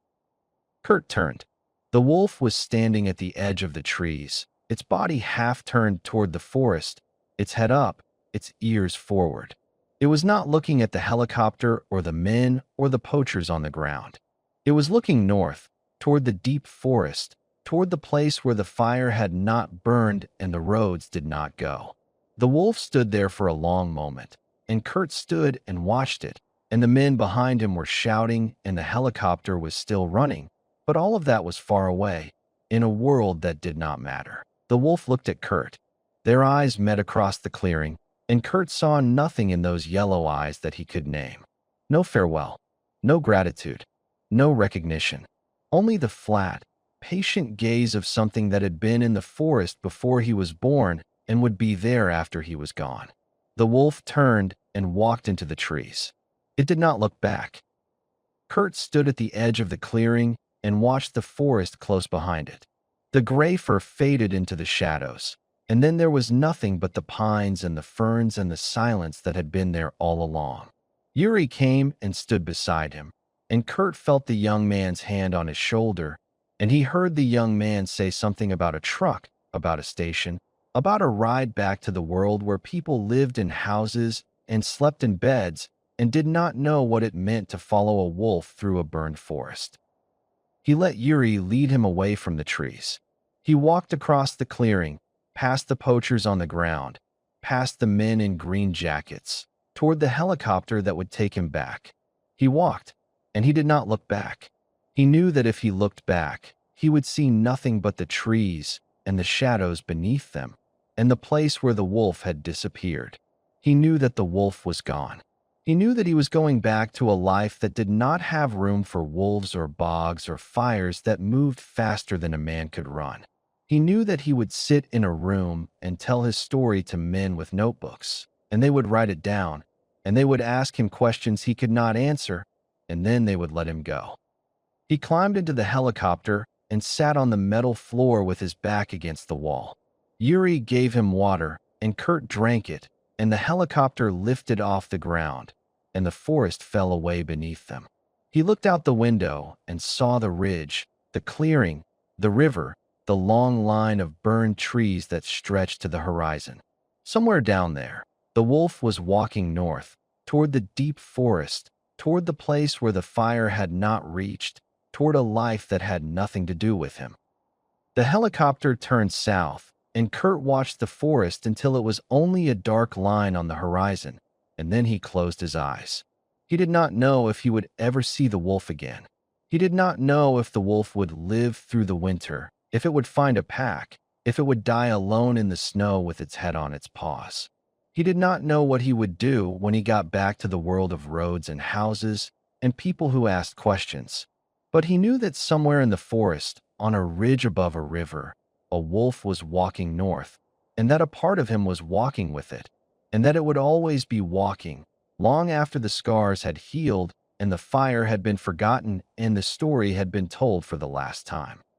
Kurt turned. The wolf was standing at the edge of the trees, its body half turned toward the forest, its head up, its ears forward. It was not looking at the helicopter or the men or the poachers on the ground. It was looking north, toward the deep forest, toward the place where the fire had not burned and the roads did not go. The wolf stood there for a long moment, and Kurt stood and watched it, and the men behind him were shouting and the helicopter was still running, but all of that was far away, in a world that did not matter. The wolf looked at Kurt. Their eyes met across the clearing, and Kurt saw nothing in those yellow eyes that he could name. No farewell, no gratitude, no recognition. Only the flat, patient gaze of something that had been in the forest before he was born and would be there after he was gone. The wolf turned and walked into the trees. It did not look back. Kurt stood at the edge of the clearing and watched the forest close behind it. The gray fur faded into the shadows, and then there was nothing but the pines and the ferns and the silence that had been there all along. Yuri came and stood beside him, and Kurt felt the young man's hand on his shoulder, and he heard the young man say something about a truck, about a station, about a ride back to the world where people lived in houses and slept in beds and did not know what it meant to follow a wolf through a burned forest. He let Yuri lead him away from the trees. He walked across the clearing, past the poachers on the ground, past the men in green jackets, toward the helicopter that would take him back. He walked, and he did not look back. He knew that if he looked back, he would see nothing but the trees and the shadows beneath them, and the place where the wolf had disappeared. He knew that the wolf was gone. He knew that he was going back to a life that did not have room for wolves or bogs or fires that moved faster than a man could run. He knew that he would sit in a room and tell his story to men with notebooks, and they would write it down, and they would ask him questions he could not answer, and then they would let him go. He climbed into the helicopter and sat on the metal floor with his back against the wall. Yuri gave him water, and Kurt drank it, and the helicopter lifted off the ground, and the forest fell away beneath them. He looked out the window and saw the ridge, the clearing, the river, the long line of burned trees that stretched to the horizon. Somewhere down there, the wolf was walking north, toward the deep forest, toward the place where the fire had not reached, toward a life that had nothing to do with him. The helicopter turned south, and Kurt watched the forest until it was only a dark line on the horizon, and then he closed his eyes. He did not know if he would ever see the wolf again. He did not know if the wolf would live through the winter, if it would find a pack, if it would die alone in the snow with its head on its paws. He did not know what he would do when he got back to the world of roads and houses and people who asked questions. But he knew that somewhere in the forest, on a ridge above a river, a wolf was walking north, and that a part of him was walking with it, and that it would always be walking, long after the scars had healed and the fire had been forgotten and the story had been told for the last time.